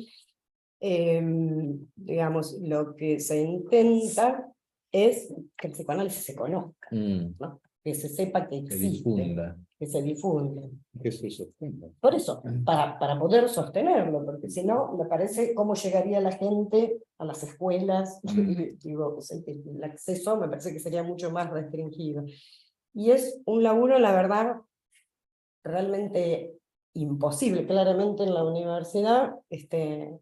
digamos, lo que se intenta es que el psicoanálisis se conozca, ¿no? Que se sepa que existe, que se difunda. Que se sostenga. Por eso, para poder sostenerlo, porque si no, me parece cómo llegaría la gente a las escuelas, digo, el acceso me parece que sería mucho más restringido. Y es un laburo, la verdad, realmente imposible. Claramente en la universidad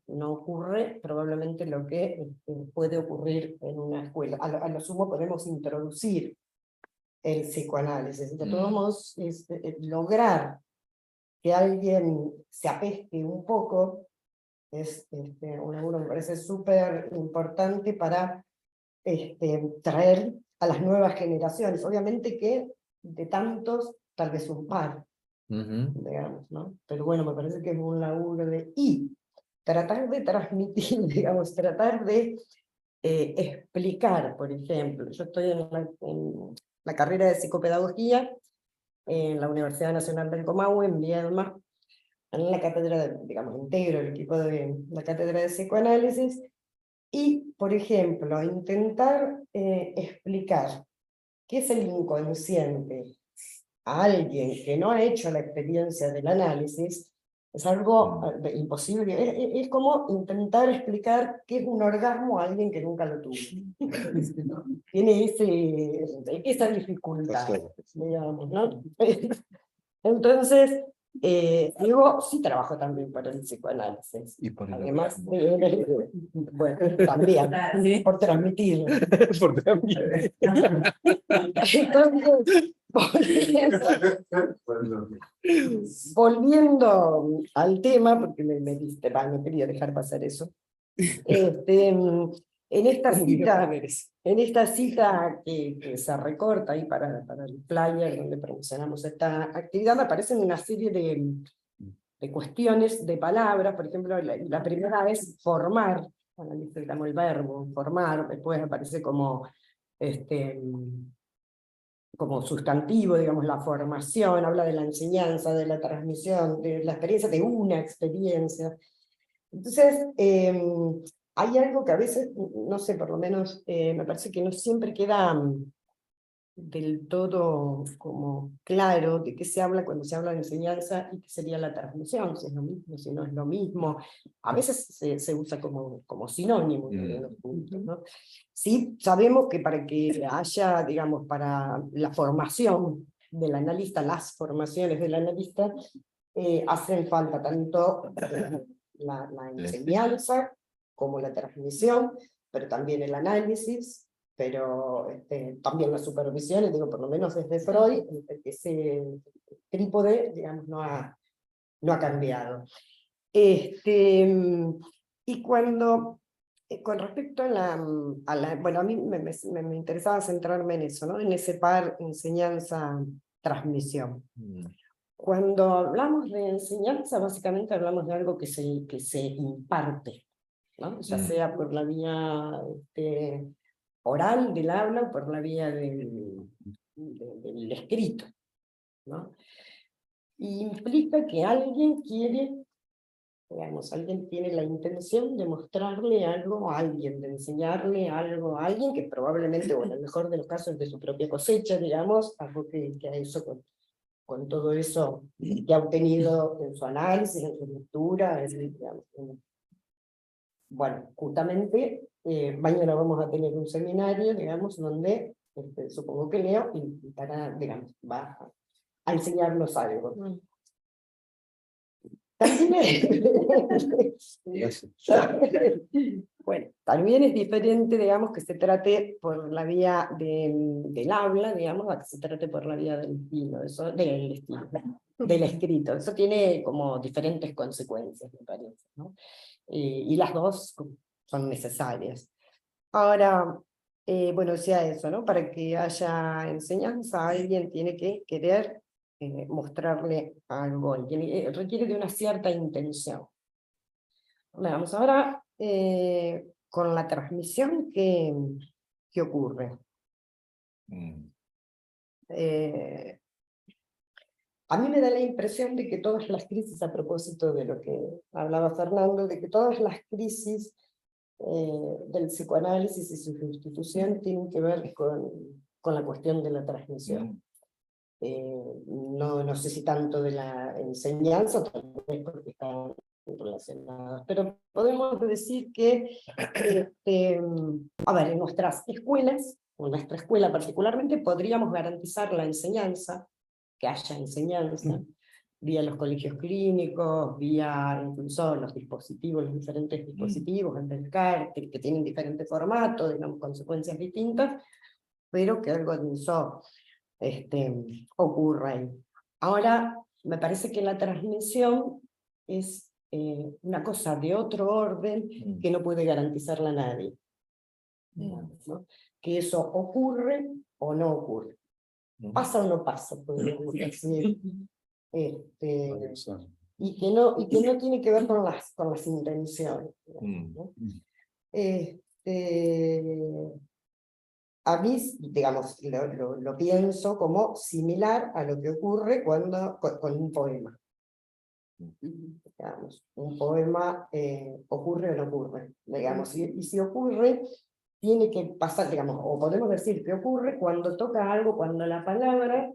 no ocurre probablemente lo que puede ocurrir en una escuela. A lo sumo podemos introducir el psicoanálisis. De todos modos, lograr que alguien se apeste un poco es un laburo que me parece súper importante para traer a las nuevas generaciones. Obviamente que de tantos, tal vez un par, digamos, ¿no? Pero bueno, me parece que es un laburo y tratar de transmitir, digamos, tratar de explicar, por ejemplo. Yo estoy en la carrera de psicopedagogía en la Universidad Nacional del Comahue, en Viedma, en la cátedra, digamos, integro el equipo de la cátedra de psicoanálisis, y, por ejemplo, intentar explicar qué es el inconsciente a alguien que no ha hecho la experiencia del análisis, es algo imposible. Es como intentar explicar qué es un orgasmo a alguien que nunca lo tuvo. Tiene esa dificultad, digamos, ¿no? Entonces, digo, sí trabajo también para el psicoanálisis. Y por el Además, bueno, también, por transmitir. Por transmitir. Entonces, volviendo al tema, porque me diste, no quería dejar pasar eso. En esta cita que se recorta ahí para el flyer donde promocionamos esta actividad, me aparecen una serie de cuestiones, de palabras. Por ejemplo, la primera es formar, el verbo formar, después aparece como sustantivo, digamos, la formación, habla de la enseñanza, de la transmisión, de la experiencia, de una experiencia. Entonces, hay algo que a veces, no sé, por lo menos me parece que no siempre queda del todo como claro de qué se habla cuando se habla de enseñanza y qué sería la transmisión, si es lo mismo, si no es lo mismo. A veces se usa como sinónimo de los puntos, ¿no? Sí, sabemos que para que haya, digamos, para la formación del analista, las formaciones del analista, hacen falta tanto la enseñanza como la transmisión, pero también el análisis, pero también la supervisión, y digo, por lo menos desde Freud, ese trípode, digamos, no ha cambiado. Y cuando, con respecto bueno, a mí me interesaba centrarme en eso, ¿no? En ese par enseñanza-transmisión. Cuando hablamos de enseñanza, básicamente hablamos de algo que se imparte, ¿no? Ya sea por la vía oral del habla o por la vía del escrito, ¿no? Y implica que alguien quiere, digamos, alguien tiene la intención de mostrarle algo a alguien, de enseñarle algo a alguien que probablemente, o en el mejor de los casos, de su propia cosecha, digamos, algo que ha hecho con todo eso que ha obtenido en su análisis, en su lectura, digamos, bueno, justamente mañana vamos a tener un seminario, digamos, donde supongo que Leo digamos, va a enseñarnos algo. Bueno, también es diferente, digamos, que se trate por la vía del habla, digamos, a que se trate por la vía del estilo, del escrito. Eso tiene como diferentes consecuencias, me parece, ¿no? Y las dos son necesarias. Ahora, bueno, decía eso, ¿no? Para que haya enseñanza, alguien tiene que querer mostrarle algo, requiere de una cierta intención. Vamos ahora con la transmisión, ¿qué ocurre? A mí me da la impresión de que todas las crisis, a propósito de lo que hablaba Fernando, de que todas las crisis del psicoanálisis y su institución tienen que ver con la cuestión de la transmisión. No sé si tanto de la enseñanza, tal vez porque están relacionadas, pero podemos decir que, a ver, en nuestras escuelas, en nuestra escuela particularmente, podríamos garantizar la enseñanza, que haya enseñanza, vía los colegios clínicos, vía incluso los dispositivos, los diferentes dispositivos, el del CAR, que tienen diferentes formatos, digamos, consecuencias distintas, pero que algo de eso ocurra ahí. Ahora, me parece que la transmisión es una cosa de otro orden que no puede garantizarla nadie. ¿No? Que eso ocurre o no ocurre. Pasa o no pasa, podríamos decir. Y que no tiene que ver con las intenciones. ¿No? A mí, digamos, lo pienso como similar a lo que ocurre con un poema. Digamos, un poema ocurre o no ocurre, digamos, y si ocurre, tiene que pasar, digamos, o podemos decir que ocurre cuando toca algo, cuando la palabra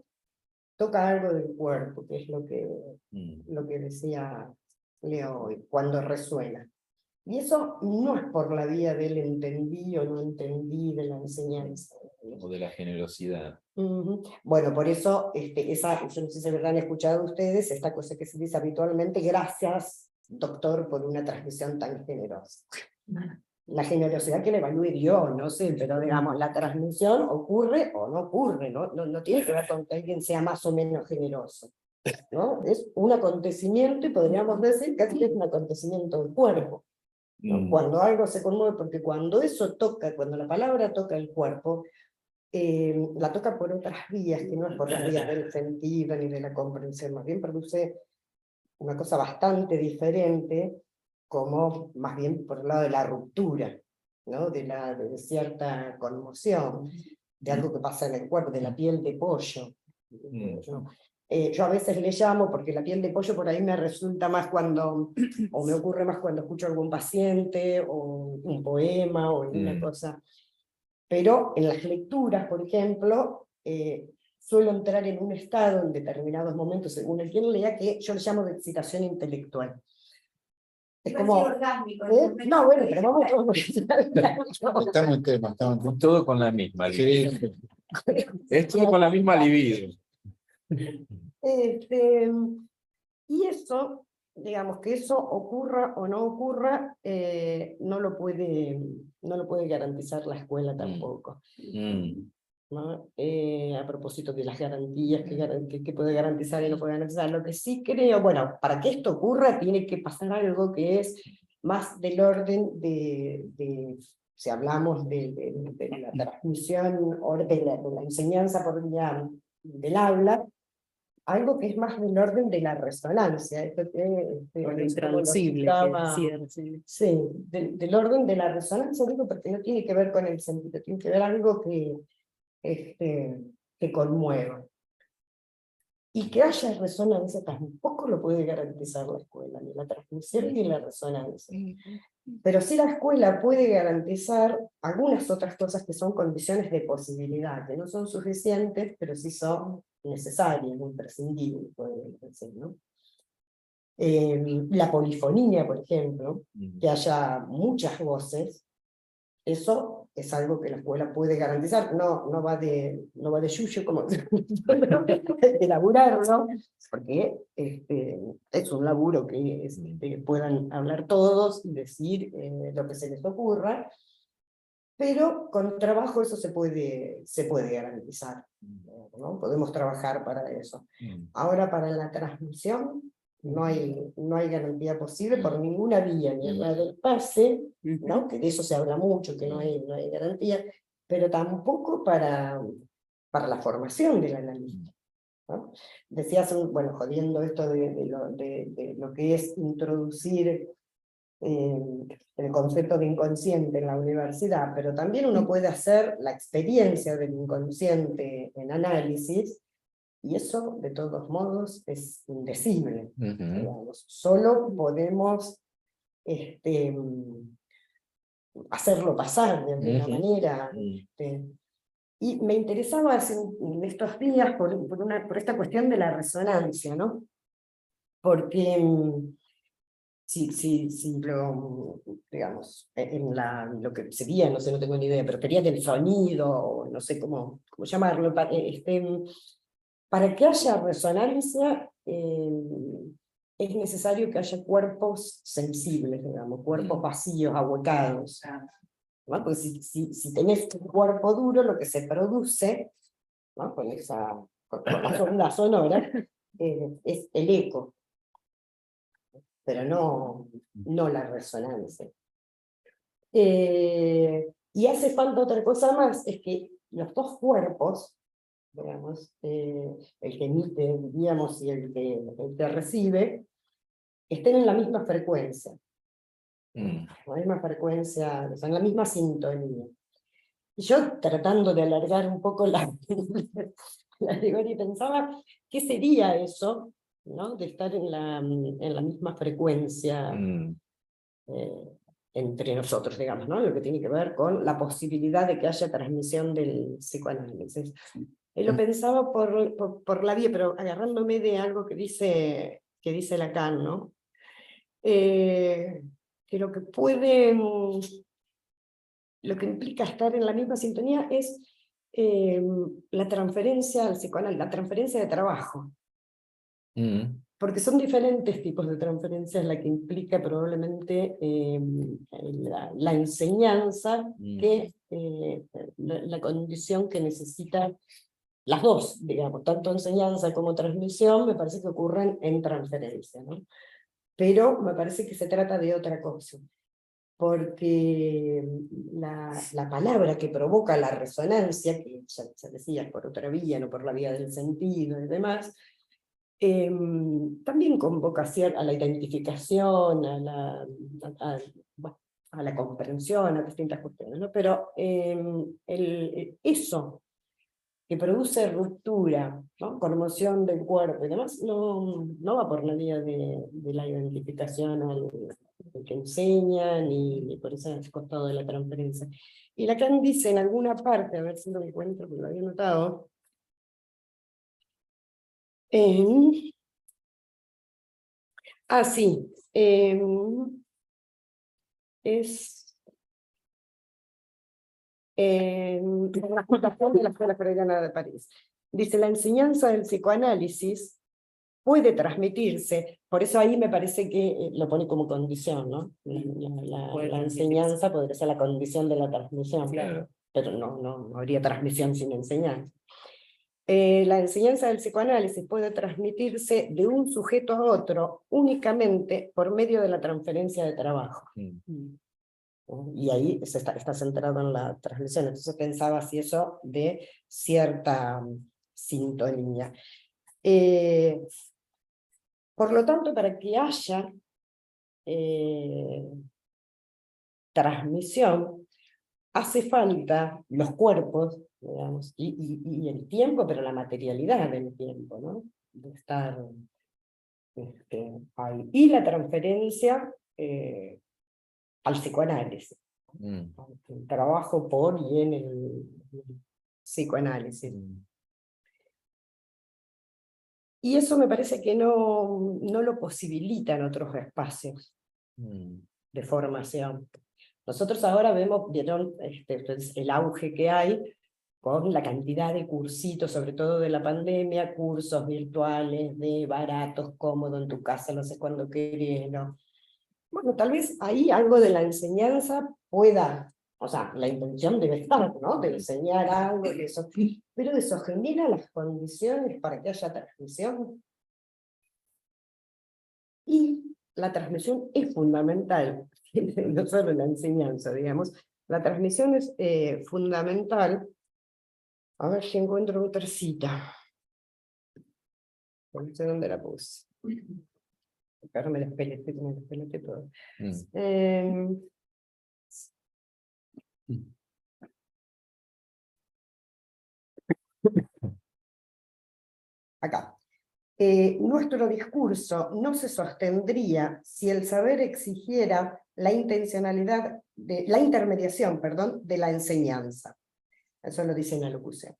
toca algo del cuerpo, que es lo que decía Leo hoy, cuando resuena. Y eso no es por la vía del entendí o no entendí de la enseñanza. O de la generosidad. Bueno, por eso, yo no sé si se habrán escuchado ustedes, esta cosa que se dice habitualmente, gracias, doctor, por una transmisión tan generosa. La generosidad que le evalúe Dios, no sé, pero digamos, la transmisión ocurre o no ocurre, no tiene que ver con que alguien sea más o menos generoso, ¿no? Es un acontecimiento, y podríamos decir que es un acontecimiento del cuerpo. ¿No? Cuando algo se conmueve, porque cuando eso toca, cuando la palabra toca el cuerpo, la toca por otras vías, que no es por las vías del sentido ni de la comprensión, más bien produce una cosa bastante diferente, como más bien por el lado de la ruptura, ¿no? de cierta conmoción, de algo que pasa en el cuerpo, de la piel de pollo. ¿No? Yo a veces le llamo, porque la piel de pollo por ahí me resulta más cuando, o me ocurre más cuando escucho a algún paciente, o un poema, o una cosa. Pero en las lecturas, por ejemplo, suelo entrar en un estado en determinados momentos, según el quien lea, que yo le llamo de excitación intelectual. Es como... orgásmico, no, bueno, pero vamos todos. Estamos en tema, Todo con la misma libido. Sí. Es todo con la misma libido. Y eso, digamos, que eso ocurra o no ocurra, no lo puede garantizar la escuela tampoco. ¿No? A propósito de las garantías que puede garantizar y no puede garantizar, lo que sí creo, bueno, para que esto ocurra tiene que pasar algo que es más del orden si hablamos de la transmisión o de la enseñanza por vía del habla, algo que es más del orden de la resonancia, Lo intraducible, sí, del orden de la resonancia, digo, porque no tiene que ver con el sentido, tiene que ver algo que conmueva. Y que haya resonancia tampoco lo puede garantizar la escuela, ni la transmisión ni la resonancia. Pero sí la escuela puede garantizar algunas otras cosas que son condiciones de posibilidad, que no son suficientes, pero sí son necesarias, imprescindibles, podemos decir, ¿no? La polifonía, por ejemplo, que haya muchas voces, eso es algo que la escuela puede garantizar, no va de yuyo, como de laburarlo, porque es un laburo que puedan hablar todos y decir lo que se les ocurra, pero con trabajo eso se puede garantizar, ¿no? Podemos trabajar para eso. Ahora para la transmisión no hay garantía posible por ninguna vía, ni la del pase, ¿no? Que de eso se habla mucho, que no hay garantía, pero tampoco para la formación del analista, ¿no? Decías, bueno, jodiendo esto de lo que es introducir el concepto de inconsciente en la universidad, pero también uno puede hacer la experiencia del inconsciente en análisis, y eso, de todos modos, es indecible. Digamos. Solo podemos hacerlo pasar de alguna manera. Y me interesaba en estos días por esta cuestión de la resonancia, ¿no? Porque si lo, digamos, lo que sería, no sé, no tengo ni idea, pero sería del sonido, o no sé cómo llamarlo, para que haya resonancia, es necesario que haya cuerpos sensibles, digamos, cuerpos vacíos, ahuecados. ¿No? Porque si tenés un cuerpo duro, lo que se produce, ¿no? con la onda sonora, es el eco, pero no la resonancia. Y hace falta otra cosa más, es que los dos cuerpos, digamos, el que emite, diríamos, y el que recibe, estén en la misma frecuencia. La misma frecuencia, o sea, en la misma sintonía. Y yo, tratando de alargar un poco la alegoría, pensaba, ¿qué sería eso, ¿no? De estar en la misma frecuencia entre nosotros, digamos, ¿no? Lo que tiene que ver con la posibilidad de que haya transmisión del psicoanálisis. Y lo pensaba por la vía, pero agarrándome de algo que dice Lacan, ¿no? Que lo que implica estar en la misma sintonía es la transferencia al psicoanálisis, la transferencia de trabajo. Porque son diferentes tipos de transferencias la que implica probablemente la enseñanza que la condición que necesita las dos, digamos, tanto enseñanza como transmisión, me parece que ocurren en transferencia, ¿no? Pero me parece que se trata de otra cosa, porque la palabra que provoca la resonancia, que ya decía, por otra vía, no por la vía del sentido y demás, también convoca a la identificación, a la comprensión, a distintas cuestiones, ¿no? Pero eso que produce ruptura, ¿no? Conmoción del cuerpo y demás, no va por la vía de la identificación al que enseña, ni por ese costado de la transferencia. Y Lacan dice en alguna parte, a ver si lo encuentro, porque lo había notado, sí, es la fundación de la Escuela Freudiana de París. Dice, la enseñanza del psicoanálisis puede transmitirse, por eso ahí me parece que lo pone como condición, ¿no? La enseñanza podría ser la condición de la transmisión, Claro. pero no habría transmisión sin enseñanza. La enseñanza del psicoanálisis puede transmitirse de un sujeto a otro únicamente por medio de la transferencia de trabajo. Y ahí está centrado en la transmisión. Entonces pensaba si eso de cierta sintonía. Por lo tanto, para que haya transmisión, hace falta los cuerpos, digamos, y el tiempo, pero la materialidad del tiempo, ¿no? estar ahí. Y la transferencia al psicoanálisis. El trabajo por y en el psicoanálisis. Y eso me parece que no lo posibilitan otros espacios de formación. Nosotros ahora vieron el auge que hay con la cantidad de cursitos, sobre todo de la pandemia, cursos virtuales de baratos, cómodo en tu casa, no sé cuándo querés, ¿no? Bueno, tal vez ahí algo de la enseñanza pueda, o sea, la intención debe estar, ¿no? De enseñar algo, de eso, pero eso genera las condiciones para que haya transmisión. Y la transmisión es fundamental, no solo la enseñanza, digamos. La transmisión es fundamental. A ver si encuentro otra cita. No sé dónde la puse. Ahora me despeleté todo. Acá. Nuestro discurso no se sostendría si el saber exigiera la intermediación, de la enseñanza. Eso lo dice en la locución.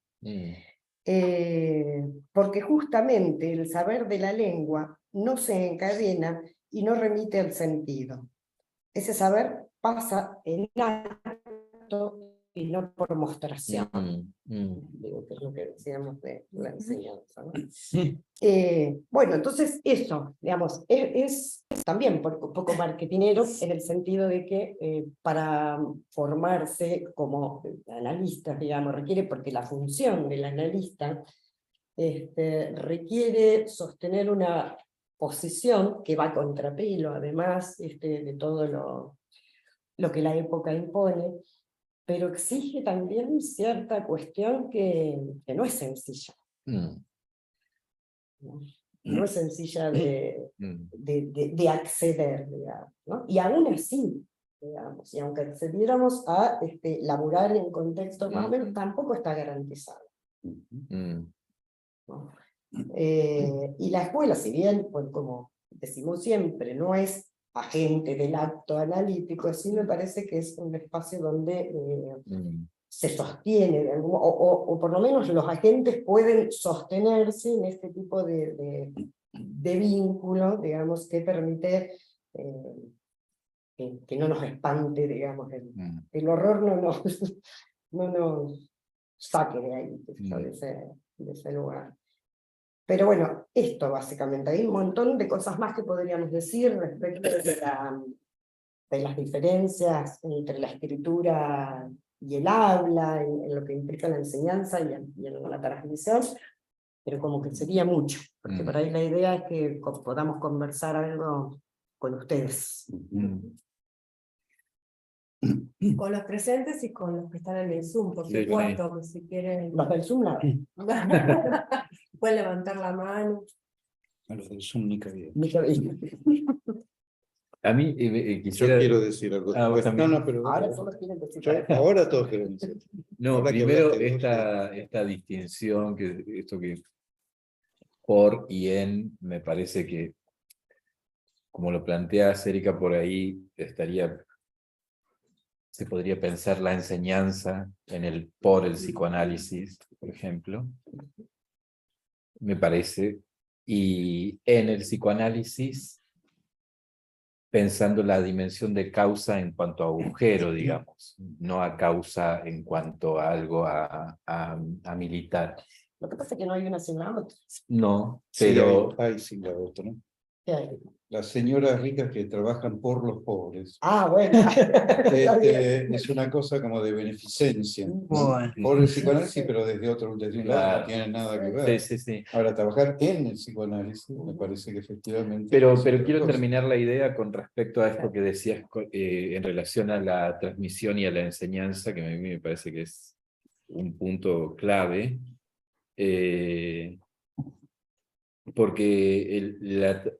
Porque justamente el saber de la lengua no se encadena y no remite al sentido. Ese saber pasa en acto y no por mostración. Digo, que es lo que decíamos de la enseñanza, ¿no? Bueno, entonces eso, digamos, es también un poco marketinero en el sentido de que para formarse como analista, digamos, requiere, porque la función del analista requiere sostener una posición que va a contrapelo, además de todo lo que la época impone, pero exige también cierta cuestión que no es sencilla. No es sencilla de acceder, digamos, ¿no? Y aún así, digamos, y aunque accediéramos a laburar en contextos más o menos, tampoco está garantizado. ¿No? Y la escuela, si bien, pues, como decimos siempre, no es agente del acto analítico, sí me parece que es un espacio donde se sostiene, o por lo menos los agentes pueden sostenerse en este tipo de vínculo, digamos, que permite que no nos espante, digamos, el horror no nos saque de ahí, de ese lugar. Pero bueno, esto básicamente, hay un montón de cosas más que podríamos decir respecto de las diferencias entre la escritura y el habla, en lo que implica la enseñanza y en la transmisión, pero como que sería mucho, porque por ahí la idea es que podamos conversar algo con ustedes. Con los presentes y con los que están en el Zoom, por supuesto, que si quieren. Los del Zoom, nada. Pueden levantar la mano. A los del Zoom ni cabía. A mí quisiera... Yo quiero decir algo. vos también. No, pero Ahora todos quieren decir. ahora todos quieren decir. No, Ahora que primero hablaste esta distinción, esto que por y en, me parece que, como lo plantea Erika por ahí, se podría pensar la enseñanza en por el psicoanálisis, por ejemplo, me parece, y en el psicoanálisis, pensando la dimensión de causa en cuanto a agujero, digamos, no a causa en cuanto a algo a militar. Lo que pasa es que no hay una sin la otra. No, Sí, pero... hay sin la otra, ¿no? ¿Qué hay? Las señoras ricas que trabajan por los pobres. Ah, bueno. Es una cosa como de beneficencia. Bueno. Por el psicoanálisis, pero desde un lado Claro. no tiene nada que ver. Sí. Ahora, trabajar en el psicoanálisis me parece que efectivamente... Pero es otra quiero cosa. terminar la idea con respecto a esto que decías en relación a la transmisión y a la enseñanza, que a mí me parece que es un punto clave. porque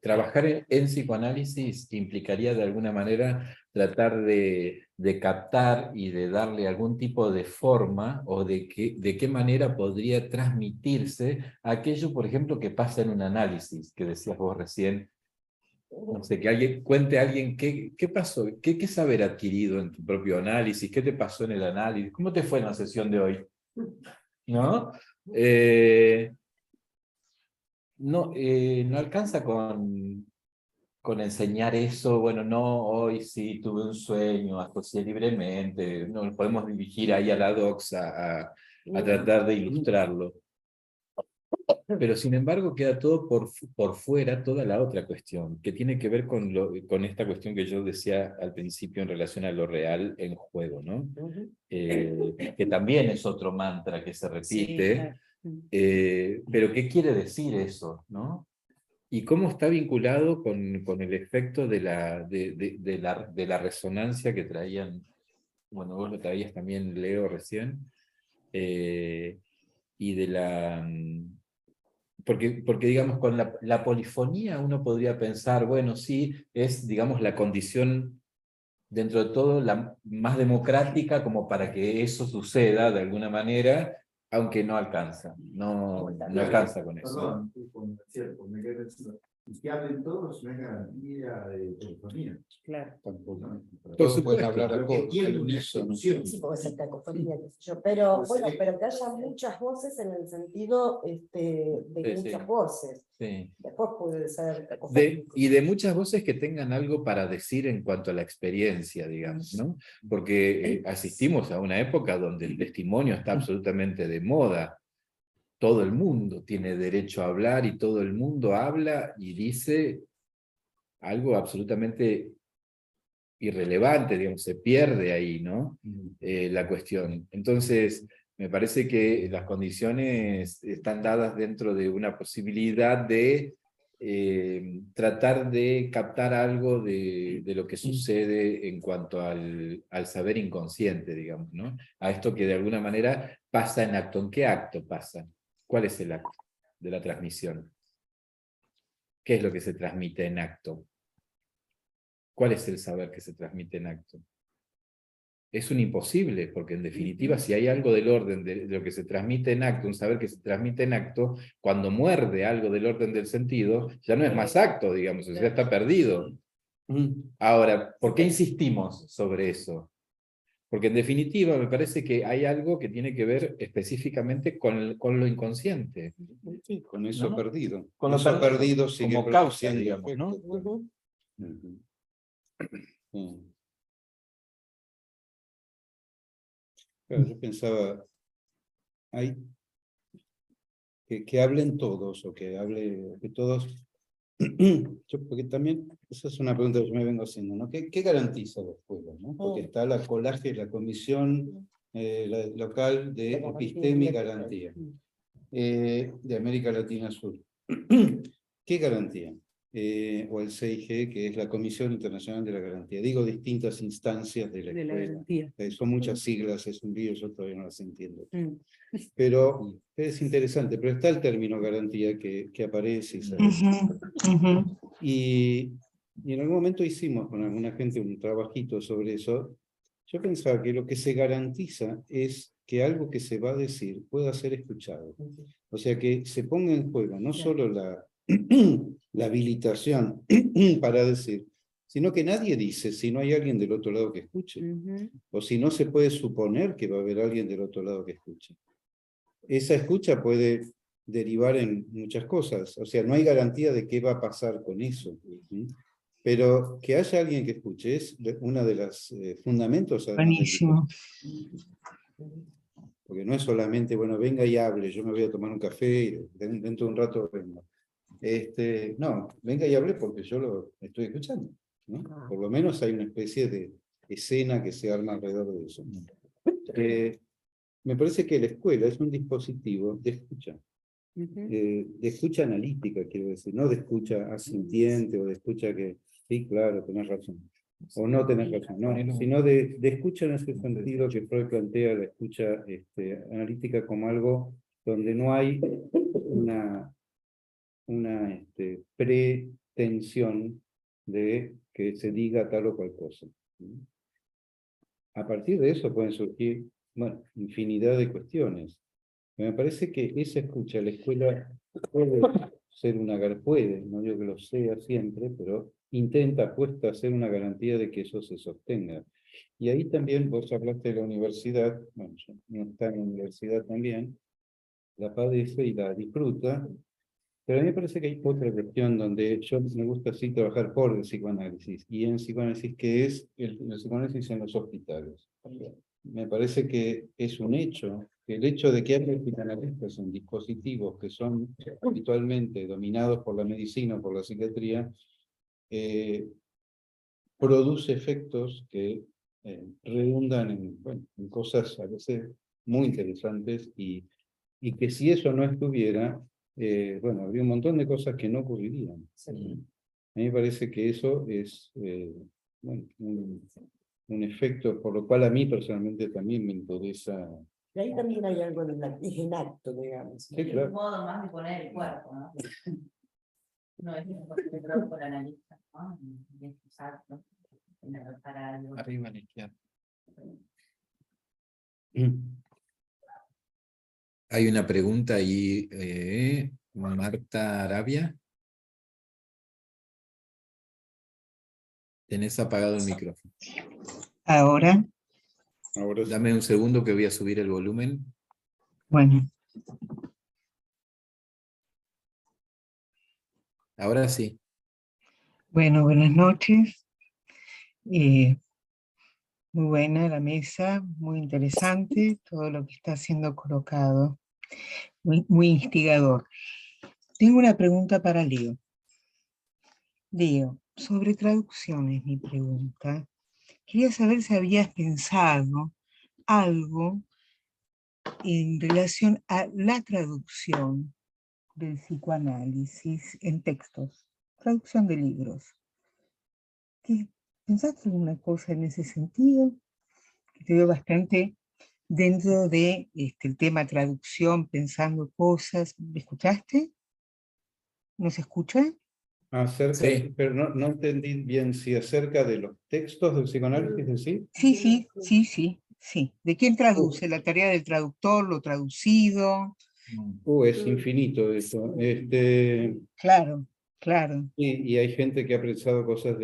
trabajar en psicoanálisis implicaría de alguna manera tratar de captar y de darle algún tipo de forma o de qué manera podría transmitirse aquello, por ejemplo, que pasa en un análisis, que decías vos recién. No sé, que alguien cuente a alguien qué pasó, qué saber adquirido en tu propio análisis, qué te pasó en el análisis, cómo te fue en la sesión de hoy, ¿no? No alcanza con enseñar eso, bueno, no, hoy sí tuve un sueño, asocié libremente, no nos podemos dirigir ahí a la doxa a tratar de ilustrarlo. Pero sin embargo queda todo por fuera, toda la otra cuestión, que tiene que ver con esta cuestión que yo decía al principio en relación a lo real en juego, ¿no? Que también es otro mantra que se repite, pero ¿qué quiere decir eso, no? ¿Y cómo está vinculado con el efecto de la resonancia que traían, bueno, vos lo traías también, Leo, recién, y de la... Porque digamos, con la polifonía uno podría pensar, bueno, sí, es, digamos, la condición dentro de todo la más democrática como para que eso suceda de alguna manera, aunque no alcanza, no alcanza con eso. Perdón, cierto, me quedé pensando. Y que hablen todos no es garantía de telefonía. Claro. Tampoco. Por Todos pueden supuesto, hablar pero al quieren una unísono. solución. Sí, puede ser cacofonía, qué sé yo. Pero Pues, bueno, pero que haya muchas voces en el sentido de Sí, muchas sí. voces. Sí. Después puede ser cacofónico. Y de muchas voces que tengan algo para decir en cuanto a la experiencia, digamos, ¿no? Porque asistimos a una época donde el testimonio está absolutamente de moda. Todo el mundo tiene derecho a hablar y todo el mundo habla y dice algo absolutamente irrelevante, digamos, se pierde ahí, ¿no? La cuestión. Entonces, me parece que las condiciones están dadas dentro de una posibilidad de tratar de captar algo de lo que sucede en cuanto al saber inconsciente, digamos, ¿no? A esto que de alguna manera pasa en acto. ¿En qué acto pasa? ¿Cuál es el acto de la transmisión? ¿Qué es lo que se transmite en acto? ¿Cuál es el saber que se transmite en acto? Es un imposible, porque en definitiva, si hay algo del orden de lo que se transmite en acto, un saber que se transmite en acto, cuando muerde algo del orden del sentido, ya no es más acto, digamos, ya está perdido. Ahora, ¿por qué insistimos sobre eso? Porque en definitiva me parece que hay algo que tiene que ver específicamente con lo inconsciente. Sí, con eso ¿No? perdido. Con lo eso perdido sigue como causa, produciendo digamos, ¿no? efecto. Sí. Claro, yo pensaba, hay que hablen todos, o que todos, porque también, esa es una pregunta que yo me vengo haciendo, ¿no? ¿Qué garantiza la escuela, ¿no? Porque está la COLAGE, la Comisión Local de Episteme y Garantía, de América Latina Sur. ¿Qué garantía? O el CIG, que es la Comisión Internacional de la Garantía. Digo, distintas instancias de la escuela. Garantía. Son muchas siglas, es un lío, yo todavía no las entiendo. Pero es interesante, pero está el término garantía que aparece y sale. Y en algún momento hicimos con alguna gente un trabajito sobre eso. Yo pensaba que lo que se garantiza es que algo que se va a decir pueda ser escuchado. O sea, que se ponga en juego no solo la habilitación para decir, sino que nadie dice si no hay alguien del otro lado que escuche. O si no se puede suponer que va a haber alguien del otro lado que escuche. Esa escucha puede derivar en muchas cosas. O sea, no hay garantía de qué va a pasar con eso. Pero que haya alguien que escuche es una de las fundamentos. Buenísimo. Porque no es solamente, bueno, venga y hable, yo me voy a tomar un café y dentro de un rato vengo. No, venga y hable porque yo lo estoy escuchando, ¿no? Por lo menos hay una especie de escena que se arma alrededor de eso. Me parece que la escuela es un dispositivo de escucha. De escucha analítica, quiero decir, no de escucha asintiente o de escucha que, sí, claro, tenés razón, o no tenés razón, no, sino de escucha en ese sentido que Freud plantea la escucha analítica como algo donde no hay una pretensión de que se diga tal o cual cosa. A partir de eso pueden surgir, bueno, infinidad de cuestiones. Me parece que esa escucha a la escuela puede ser puede, no digo que lo sea siempre, pero intenta, apuesta a ser una garantía de que eso se sostenga. Y ahí también vos hablaste de la universidad, bueno, yo no está en la universidad también, la padece y la disfruta, pero a mí me parece que hay otra cuestión donde yo me gusta así trabajar por el psicoanálisis, y en psicoanálisis, que es el psicoanálisis en los hospitales. Me parece que es un hecho, que el hecho de que haya psicoanalistas en dispositivos que son habitualmente dominados por la medicina o por la psiquiatría, produce efectos que redundan bueno, en cosas a veces muy interesantes y que si eso no estuviera, bueno, habría un montón de cosas que no ocurrirían. A mí me parece que eso es bueno, un efecto por lo cual a mí personalmente también me interesa. Y ahí también hay algo en acto, digamos. Sí, claro. Un modo más de poner el cuerpo, ¿no? No es un concentrado por analista, ¿no? Es exacto. Arriba a la izquierda. Hay una pregunta ahí, Marta Arabia. Tenés apagado el micrófono. Ahora, Ahora sí. Dame un segundo que voy a subir el volumen. bueno, Ahora sí. bueno, buenas noches. Muy buena la mesa, muy interesante todo lo que está siendo colocado, muy instigador. Tengo una pregunta para Leo. Leo, sobre traducciones mi pregunta. Quería saber si habías pensado algo en relación a la traducción del psicoanálisis en textos, traducción de libros. ¿Pensaste alguna cosa en ese sentido? Que te veo bastante dentro de el tema traducción, pensando cosas. ¿Me escuchaste? ¿No se escucha? Acerca, Sí. pero no entendí bien si acerca de los textos del psicoanálisis en sí. Sí. ¿De quién traduce? ¿La tarea del traductor, lo traducido? Es infinito eso. Claro. Y hay gente que ha pensado cosas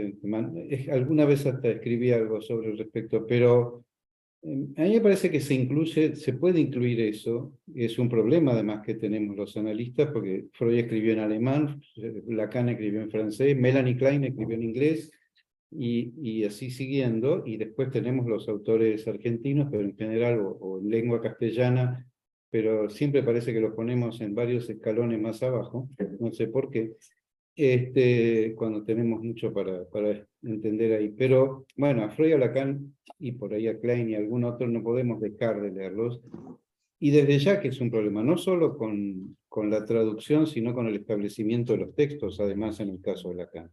alguna vez hasta escribí algo sobre el respecto, pero a mí me parece que se puede incluir eso. Es un problema además que tenemos los analistas, porque Freud escribió en alemán, Lacan escribió en francés, Melanie Klein escribió en inglés, y así siguiendo, y después tenemos los autores argentinos, pero en general, o en lengua castellana, pero siempre parece que los ponemos en varios escalones más abajo, no sé por qué, cuando tenemos mucho para entender ahí. Pero bueno, a Freud, a Lacan y por ahí a Klein y a algún otro no podemos dejar de leerlos. Y desde ya que es un problema, no solo con la traducción, sino con el establecimiento de los textos, además en el caso de Lacan.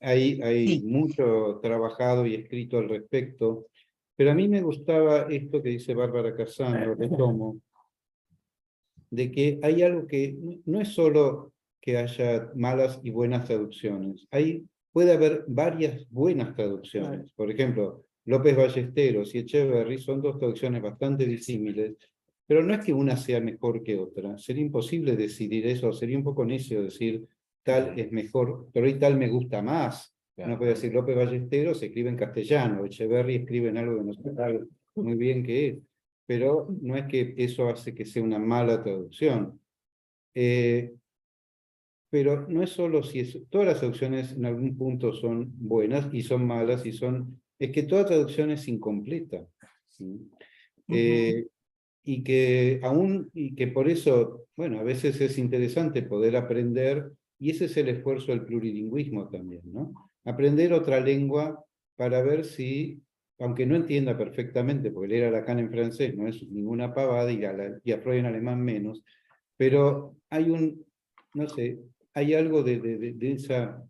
Hay Sí. mucho trabajado y escrito al respecto, pero a mí me gustaba esto que dice Bárbara Casano, retomo, de que hay algo que no es solo que haya malas y buenas traducciones, puede haber varias buenas traducciones. Por ejemplo, López Ballesteros y Echeverry son dos traducciones bastante disímiles, pero no es que una sea mejor que otra. Sería imposible decidir eso, sería un poco necio decir tal es mejor, pero hoy tal me gusta más. No puede decir López Ballesteros escribe en castellano, Echeverry escribe en algo que no se sabe muy bien qué es, pero no es que eso hace que sea una mala traducción. Pero no es solo todas las traducciones en algún punto son buenas y son malas, es que toda traducción es incompleta. ¿Sí? Y que por eso, bueno, a veces es interesante poder aprender, y ese es el esfuerzo del plurilingüismo también, ¿no? Aprender otra lengua para ver si, aunque no entienda perfectamente, porque leer a Lacan en francés no es ninguna pavada, y a Freud en alemán menos, pero no sé, hay algo de esa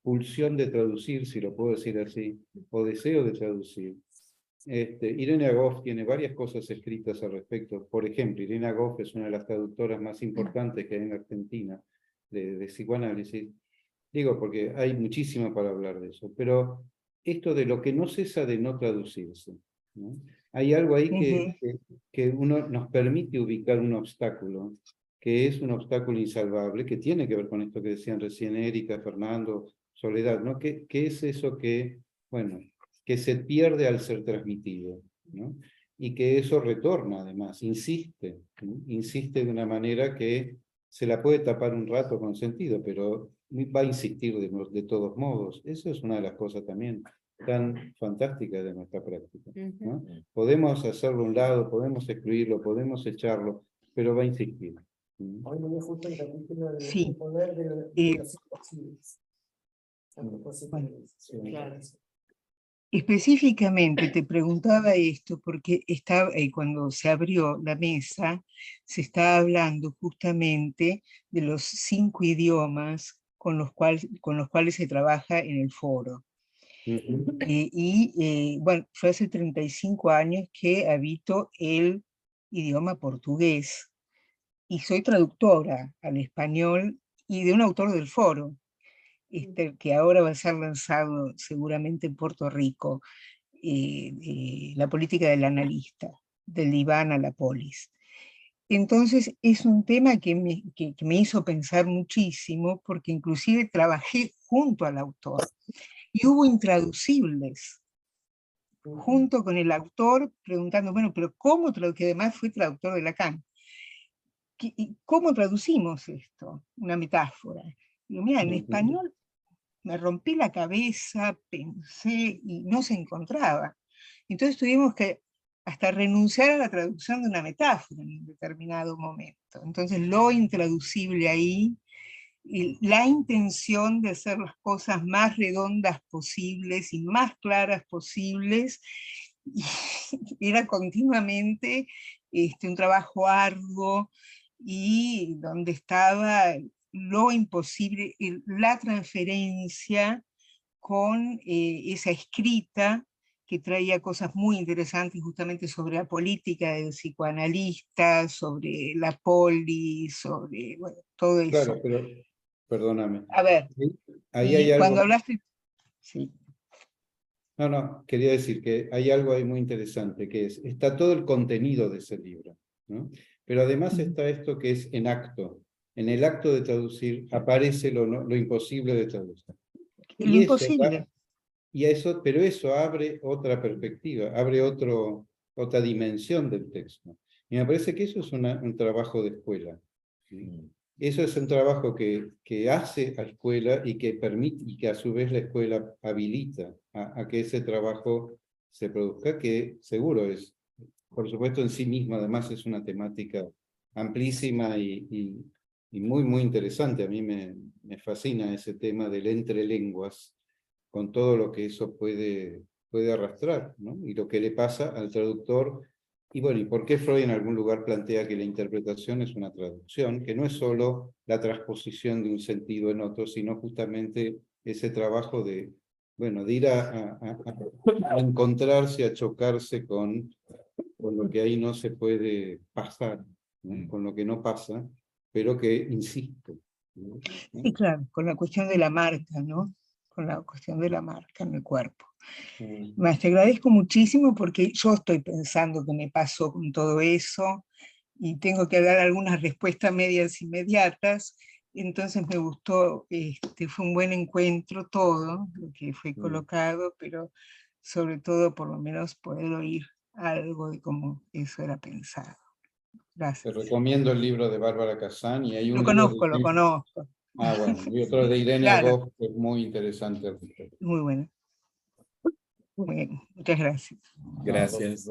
pulsión de traducir, si lo puedo decir así, o deseo de traducir. Irene Agoff tiene varias cosas escritas al respecto. Por ejemplo, Irene Agoff es una de las traductoras más importantes que hay en Argentina. de psicoanálisis, digo porque hay muchísimo para hablar de eso, pero esto de lo que no cesa de no traducirse, ¿no? Hay algo ahí que uno nos permite ubicar un obstáculo, que es un obstáculo insalvable, que tiene que ver con esto que decían recién Erika, Fernando, Soledad, ¿no? ¿Qué es eso que, bueno, que se pierde al ser transmitido, ¿no? Y que eso retorna además, insiste, ¿no? Insiste de una manera que se la puede tapar un rato con sentido, pero va a insistir de todos modos. Eso es una de las cosas también tan fantásticas de nuestra práctica, ¿no? Podemos hacerlo a un lado, podemos excluirlo, podemos echarlo, pero va a insistir. Hoy me dio justo el capítulo de Sí. poder de los imposibles. A propósito Bueno, de eso. Claro. específicamente te preguntaba esto porque cuando se abrió la mesa, se está hablando justamente de los 5 idiomas con los cuales se trabaja en el foro. Bueno, yo hace 35 años que habito el idioma portugués y soy traductora al español y de un autor del foro, que ahora va a ser lanzado seguramente en Puerto Rico, La política del analista, del diván a la polis. Entonces es un tema que me hizo pensar muchísimo, porque inclusive trabajé junto al autor, y hubo intraducibles, junto con el autor, preguntando, bueno, pero ¿cómo que además fue traductor de Lacan? ¿Cómo traducimos esto? Una metáfora. Digo, mira, en español me rompí la cabeza, pensé y no se encontraba. Entonces tuvimos que hasta renunciar a la traducción de una metáfora en un determinado momento. Entonces lo intraducible ahí, la intención de hacer las cosas más redondas posibles y más claras posibles, era continuamente un trabajo arduo, y donde estaba lo imposible, la transferencia con esa escrita que traía cosas muy interesantes justamente sobre la política del psicoanalista, sobre la polis, sobre bueno, todo eso. Claro, pero perdóname. A ver, Ahí hay algo. cuando hablaste... Sí. No, quería decir que hay algo ahí muy interesante, que está todo el contenido de ese libro, ¿no? Pero además está esto que es en acto. En el acto de traducir aparece lo imposible de traducir. Lo imposible. Pero eso abre otra perspectiva, abre otra dimensión del texto. Y me parece que eso es un trabajo de escuela, ¿sí? Eso es un trabajo que hace a escuela y que permite, y que a su vez la escuela habilita a que ese trabajo se produzca, que seguro es, por supuesto en sí misma, además es una temática amplísima y muy, muy interesante. A mí me fascina ese tema del entre lenguas, con todo lo que eso puede arrastrar, ¿no? Y lo que le pasa al traductor. Y bueno, ¿y por qué Freud en algún lugar plantea que la interpretación es una traducción? Que no es solo la transposición de un sentido en otro, sino justamente ese trabajo de, bueno, de ir a encontrarse, a chocarse con lo que ahí no se puede pasar, ¿no? Con lo que no pasa, pero que insiste, ¿no? Sí, claro, con la cuestión de la marca, ¿no? Con la cuestión de la marca en el cuerpo. Más te agradezco muchísimo porque yo estoy pensando qué me pasó con todo eso y tengo que dar algunas respuestas medias inmediatas. Entonces me gustó, fue un buen encuentro todo lo que fue colocado, pero sobre todo por lo menos poder oír algo de cómo eso era pensado. Gracias. Te recomiendo el libro de Bárbara Kazan y hay un Lo libro conozco, de... lo conozco. Ah, bueno, y otro de Irene Claro. Agoff, que es muy interesante al respecto. Muy bueno. Muy bien, muchas gracias. Gracias.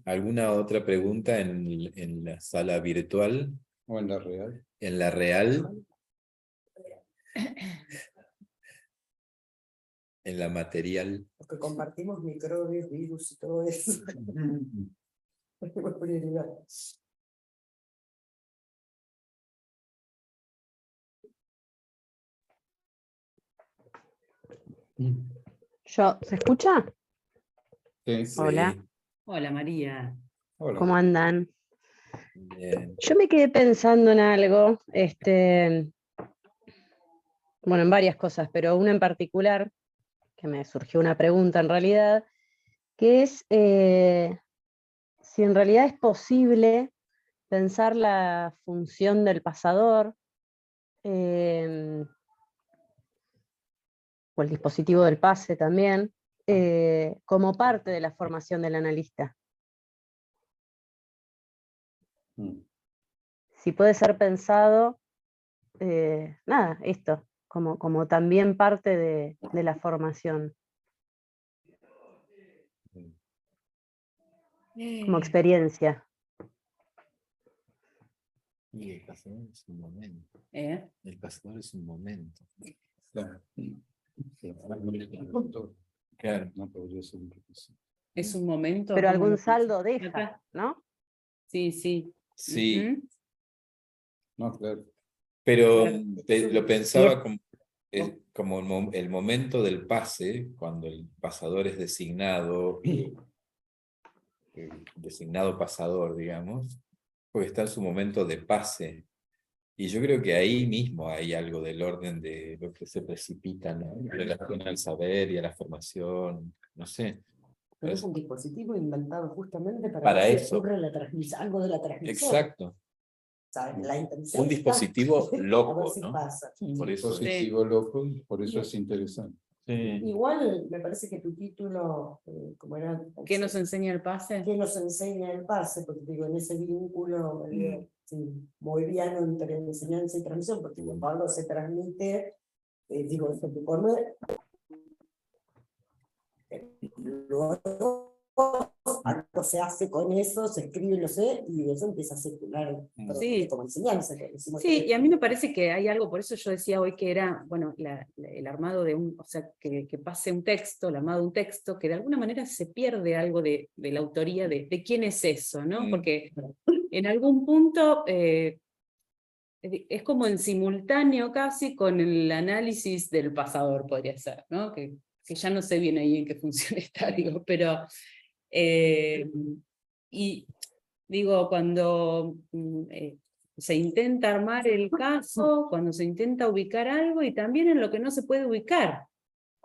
¿Alguna otra pregunta en la sala virtual? O en la real. ¿En la real? ¿En la material? Porque compartimos microbios, virus y todo eso. Prioridad. ¿Se escucha? Sí. Hola. Hola María. Hola. ¿Cómo andan? Bien. Yo me quedé pensando en algo, bueno, en varias cosas, pero una en particular, que me surgió una pregunta en realidad, que es si en realidad es posible pensar la función del pasador o el dispositivo del pase también, como parte de la formación del analista. Si puede ser pensado, nada, esto, como también parte de la formación, como experiencia. Y el pasador es un momento. ¿Eh? El pasador es un momento. Claro. Claro. No podría ser un propósito. Es un momento. Pero ¿cómo algún lo saldo pensás? deja, Acá. ¿no? Sí, sí. Sí, Ujú. No, claro. pero Claro. lo pensaba como el momento del pase, cuando el pasador es designado, designado pasador, digamos, porque está en su momento de pase. Y yo creo que ahí mismo hay algo del orden de lo que se precipita, ¿no? En relación al saber y a la formación, no sé. Pero es un dispositivo inventado justamente para Para ver si eso. ocurre la transmisión, algo de la transmisión. Exacto. ¿Sabes? La intención Un está dispositivo a ver loco, si ¿no? pasa. Por eso Positivo loco, y por eso es interesante. sí. Igual me parece que tu título, como era... ¿Qué nos enseña el pase? ¿Qué nos enseña el pase? Porque digo, en ese vínculo moviano entre enseñanza y transmisión, porque cuando algo se transmite, digo, se supone, luego algo se hace con eso, se escribe, lo sé, y eso empieza a circular Sí. como enseñanza. Que decimos Sí, que- y a mí me parece que hay algo, por eso yo decía hoy que era, bueno, el armado de o sea, que pase un texto, el armado de un texto, que de alguna manera se pierde algo de la autoría de quién es eso, ¿no? Porque en algún punto es como en simultáneo casi con el análisis del pasador, podría ser, ¿no? Que ya no sé bien ahí en qué función está, digo, pero... y digo, cuando se intenta armar el caso, cuando se intenta ubicar algo y también en lo que no se puede ubicar.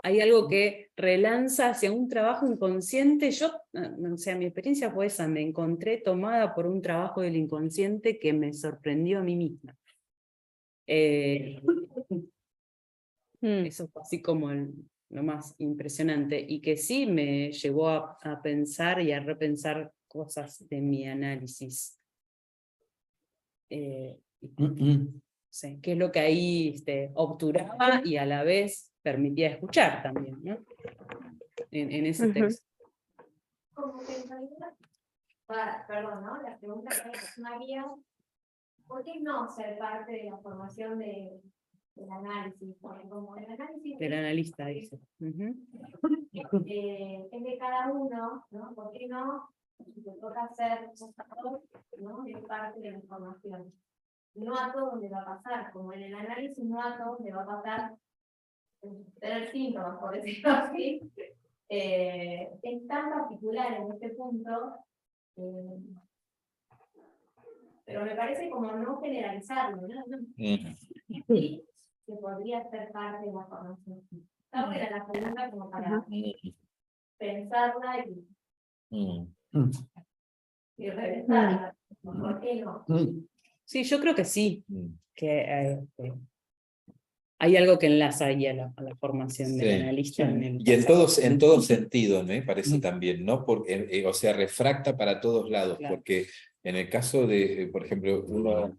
Hay algo que relanza hacia un trabajo inconsciente. Yo, o sea, mi experiencia fue esa, me encontré tomada por un trabajo del inconsciente que me sorprendió a mí misma. Eso fue así como lo más impresionante, y que sí me llevó a pensar y a repensar cosas de mi análisis. Sí, qué es lo que ahí obturaba y a la vez permitía escuchar también, ¿no? En ese texto. Como que en realidad, perdón, ¿no? La pregunta que me haría, ¿por qué no ser parte de la formación del análisis? Porque como el análisis Del analista, dice. es de cada uno, ¿no? ¿Por qué no? Si te toca ser pasador, ¿no? Es parte de la información. No a todos le va a pasar, como en el análisis no a todos le va a pasar tener síntomas, por decirlo así. Es tan particular en este punto, pero me parece como no generalizarlo, ¿no? Sí, que podría ser parte de la formación. Está buena la pregunta como para pensarla y revisarla. ¿Por qué no? Sí, yo creo que sí, que hay algo que enlaza ahí a la formación del Sí. analista. Y en todo sentido, me parece también, ¿no? Porque, o sea, refracta para todos lados, Claro. porque en el caso de, por ejemplo, uno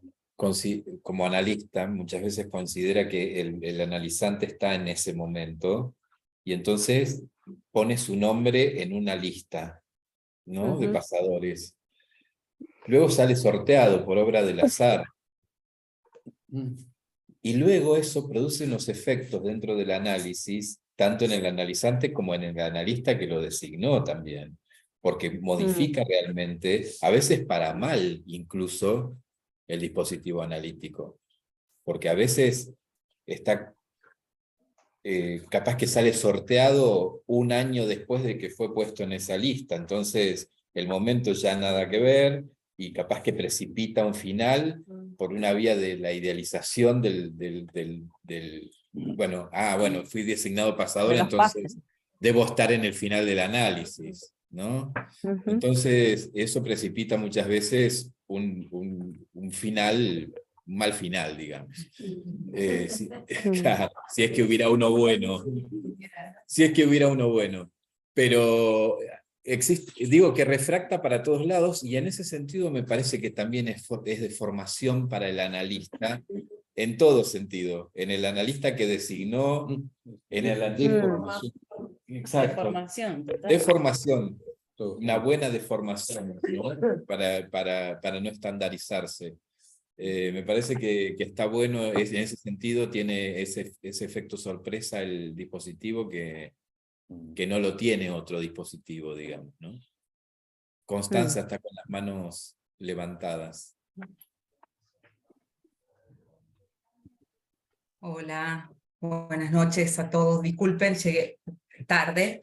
como analista muchas veces considera que el analizante está en ese momento, y entonces pone su nombre en una lista, ¿no? De pasadores. Luego sale sorteado por obra del azar. Y luego eso produce unos efectos dentro del análisis, tanto en el analizante como en el analista que lo designó también, porque modifica realmente, a veces para mal incluso, el dispositivo analítico, porque a veces está capaz que sale sorteado un año después de que fue puesto en esa lista, entonces el momento ya nada que ver, y capaz que precipita un final por una vía de la idealización bueno, bueno, fui designado pasador, De los entonces pases. debo estar en el final del análisis, ¿no? Ujú. Entonces, eso precipita muchas veces un final, un mal final, digamos. Claro, si es que hubiera uno bueno. Si es que hubiera uno bueno. Pero existe, digo que refracta para todos lados, y en ese sentido me parece que también es de formación para el analista, en todo sentido. En el analista que designó, en el exacto, Formación, de formación, una buena deformación, ¿no? para no estandarizarse. Me parece que está bueno, en ese sentido tiene ese efecto sorpresa el dispositivo que no lo tiene otro dispositivo, digamos, ¿no? Constanza está con las manos levantadas. Hola, buenas noches a todos. Disculpen, llegué tarde,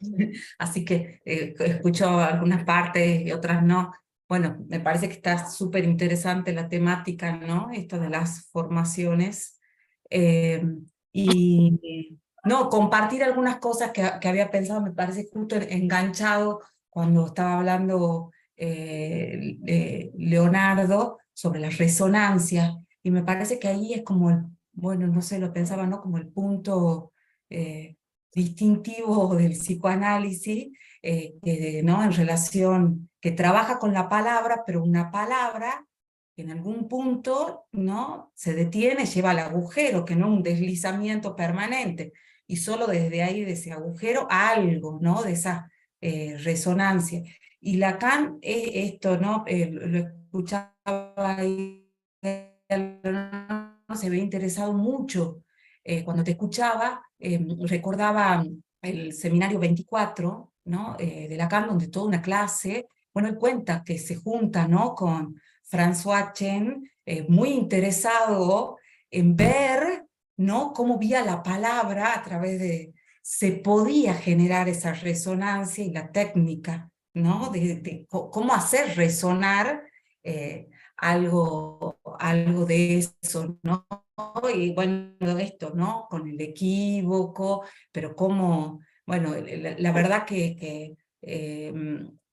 así que escucho algunas partes y otras no. Bueno, me parece que está súper interesante la temática, ¿no? Esto de las formaciones. Y no, compartir algunas cosas que había pensado, me parece justo enganchado cuando estaba hablando Leonardo sobre las resonancias. Y me parece que ahí es como bueno, no sé, lo pensaba, ¿no? Como el punto distintivo del psicoanálisis, ¿no? En relación, que trabaja con la palabra, pero una palabra que en algún punto, ¿no? Se detiene, lleva al agujero, que no un deslizamiento permanente, y solo desde ahí, de ese agujero, algo, ¿no? De esa resonancia. Y Lacan, esto, ¿no? Lo escuchaba ahí, se había interesado mucho. Cuando te escuchaba, recordaba el seminario 24, ¿no? De Lacan, donde toda una clase, bueno, él cuenta que se junta, ¿no? Con François Chen, muy interesado en ver, ¿no? Cómo vía la palabra a través de... se podía generar esa resonancia y la técnica, ¿no? De cómo hacer resonar algo de eso, ¿no? Y bueno, esto, ¿no? Con el equívoco, pero cómo, bueno, la verdad que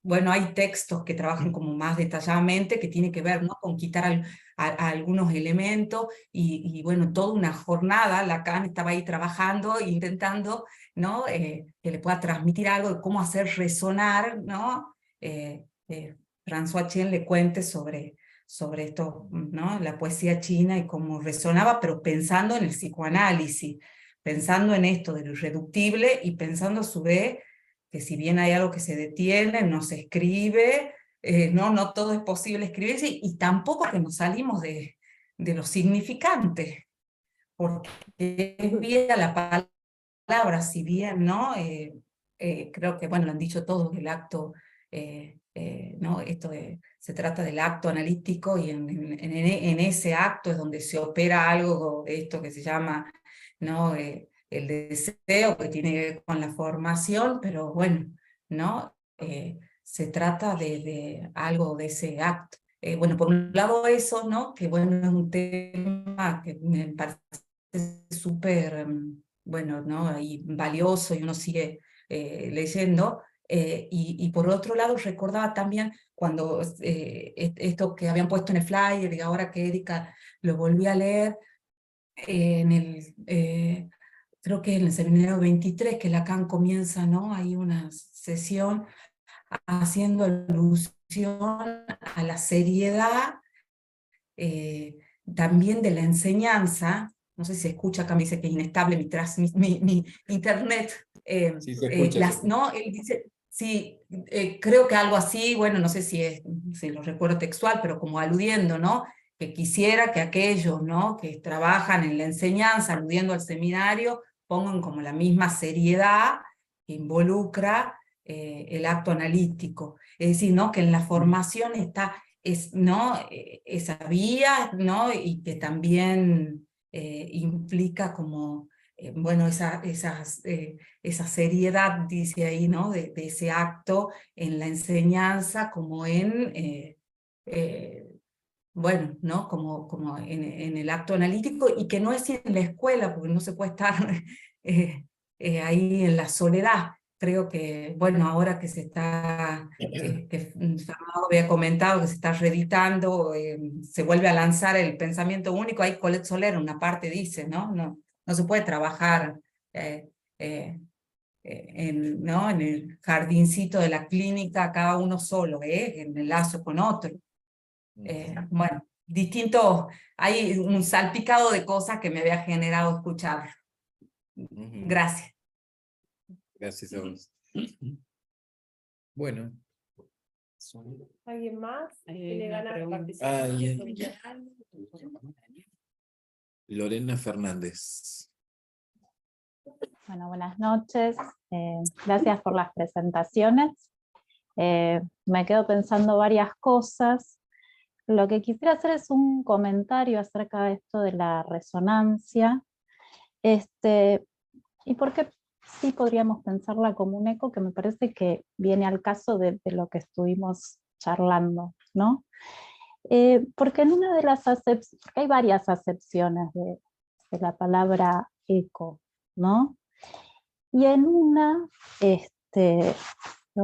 bueno, hay textos que trabajan como más detalladamente, que tiene que ver, ¿no? Con quitar a algunos elementos, y bueno, toda una jornada, Lacan estaba ahí trabajando, intentando, ¿no? Que le pueda transmitir algo de cómo hacer resonar, ¿no? François Chen le cuente sobre esto, ¿no? La poesía china y cómo resonaba, pero pensando en el psicoanálisis, pensando en esto de lo irreductible, y pensando a su vez que si bien hay algo que se detiene, no se escribe, no todo es posible escribirse, y tampoco que nos salimos de lo significante, porque es bien la palabra, si bien, ¿no? Creo que, bueno, lo han dicho todos, el acto, ¿no? Esto se trata del acto analítico, y en ese acto es donde se opera algo de esto que se llama, ¿no? El deseo, que tiene que ver con la formación, pero bueno, ¿no? Se trata de algo de ese acto. Bueno, por un lado eso, ¿no? Que bueno, es un tema que me parece súper, bueno, ¿no? Y valioso, y uno sigue leyendo. Y por otro lado recordaba también cuando esto que habían puesto en el flyer, y ahora que Erika lo volví a leer, creo que en el seminario 23, que Lacan comienza, ¿no? Hay una sesión haciendo alusión a la seriedad también de la enseñanza. No sé si se escucha, acá me dice que es inestable mi internet. Sí, se escucha. ¿No? Él dice, sí, creo que algo así, bueno, no sé si lo recuerdo textual, pero como aludiendo, ¿no? Que quisiera que aquellos, ¿no? Que trabajan en la enseñanza, aludiendo al seminario, pongan como la misma seriedad que involucra el acto analítico. Es decir, ¿no? Que en la formación está ¿no? Esa vía, ¿no? Y que también implica como, bueno, esa seriedad, dice ahí, ¿no? De ese acto en la enseñanza, como en bueno, ¿no? Como en el acto analítico, y que no es en la escuela, porque no se puede estar ahí en la soledad. Creo que, bueno, ahora que se está, que Fernando había comentado que se está reeditando, se vuelve a lanzar el pensamiento único, ahí Colette Soler una parte dice, ¿no? No se puede trabajar ¿no? En el jardincito de la clínica, cada uno solo, en enlazo con otro. Bueno, hay un salpicado de cosas que me había generado escuchar. Gracias. Gracias a vos. Bueno. ¿Alguien más? Hay ¿Tiene una ganas de pregunta. participar? Lorena Fernández. Bueno, buenas noches. Gracias por las presentaciones. Me quedo pensando varias cosas. Lo que quisiera hacer es un comentario acerca de esto de la resonancia. Y por qué sí podríamos pensarla como un eco, que me parece que viene al caso de lo que estuvimos charlando, ¿no? Porque en una de las acepciones, hay varias acepciones de la palabra eco, ¿no? Y en una,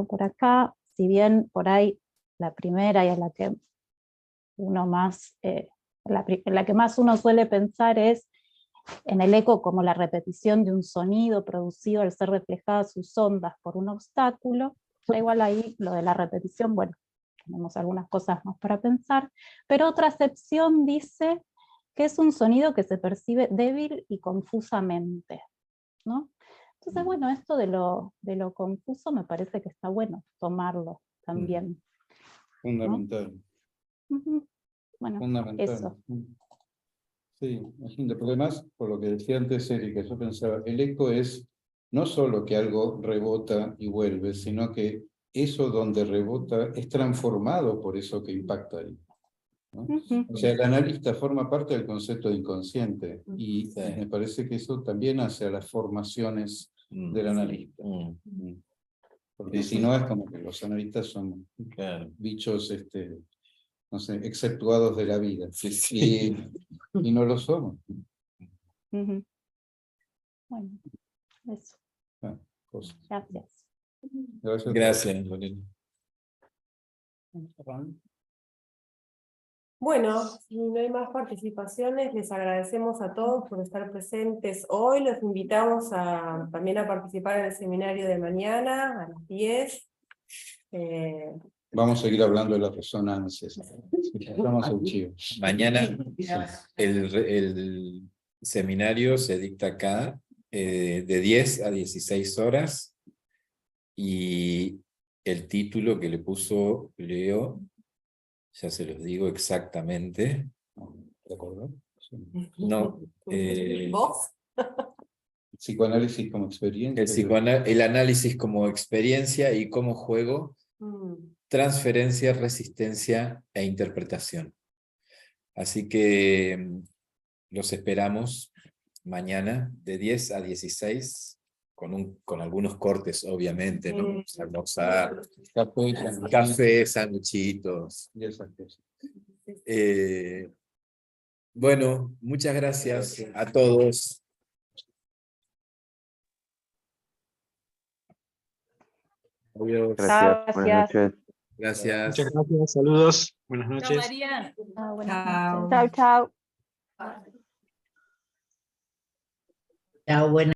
por acá, si bien por ahí la primera y en la que uno más, en la que más uno suele pensar es en el eco como la repetición de un sonido producido al ser reflejadas sus ondas por un obstáculo. Da igual ahí lo de la repetición, bueno, tenemos algunas cosas más para pensar, pero otra acepción dice que es un sonido que se percibe débil y confusamente, ¿no? Entonces, bueno, esto de lo confuso me parece que está bueno tomarlo también. Fundamental. ¿No? Bueno, Fundamental. eso. Sí, es lindo. Pero además, por lo que decía antes Erika, yo pensaba, el eco es no solo que algo rebota y vuelve, sino que eso donde rebota es transformado por eso que impacta ahí, ¿no? O sea, el analista forma parte del concepto de inconsciente, y me parece que eso también hace a las formaciones del analista. Porque si no es como que los analistas son bichos, no sé, exceptuados de la vida. Y no lo somos. Bueno, eso. Gracias. Gracias, Lorena. Bueno, si no hay más participaciones, les agradecemos a todos por estar presentes hoy. Los invitamos también a participar en el seminario de mañana a las 10. Vamos a seguir hablando de las resonancias. Vamos al chivo. Mañana el seminario se dicta acá de 10 a 16 horas, y el título que le puso Leo, ya se los digo exactamente. ¿De acuerdo? No. ¿Vos? Psicoanálisis como experiencia. El análisis como experiencia y como juego, transferencia, resistencia e interpretación. Así que los esperamos mañana de 10 a 16, con algunos cortes, obviamente, ¿no? Almorzar, café, sanguchitos. Bueno, muchas gracias a todos. Adiós. Gracias. Buenas noches. Gracias. Muchas gracias, saludos. Buenas noches. Chao, María. Chao, chao. Chao, buenas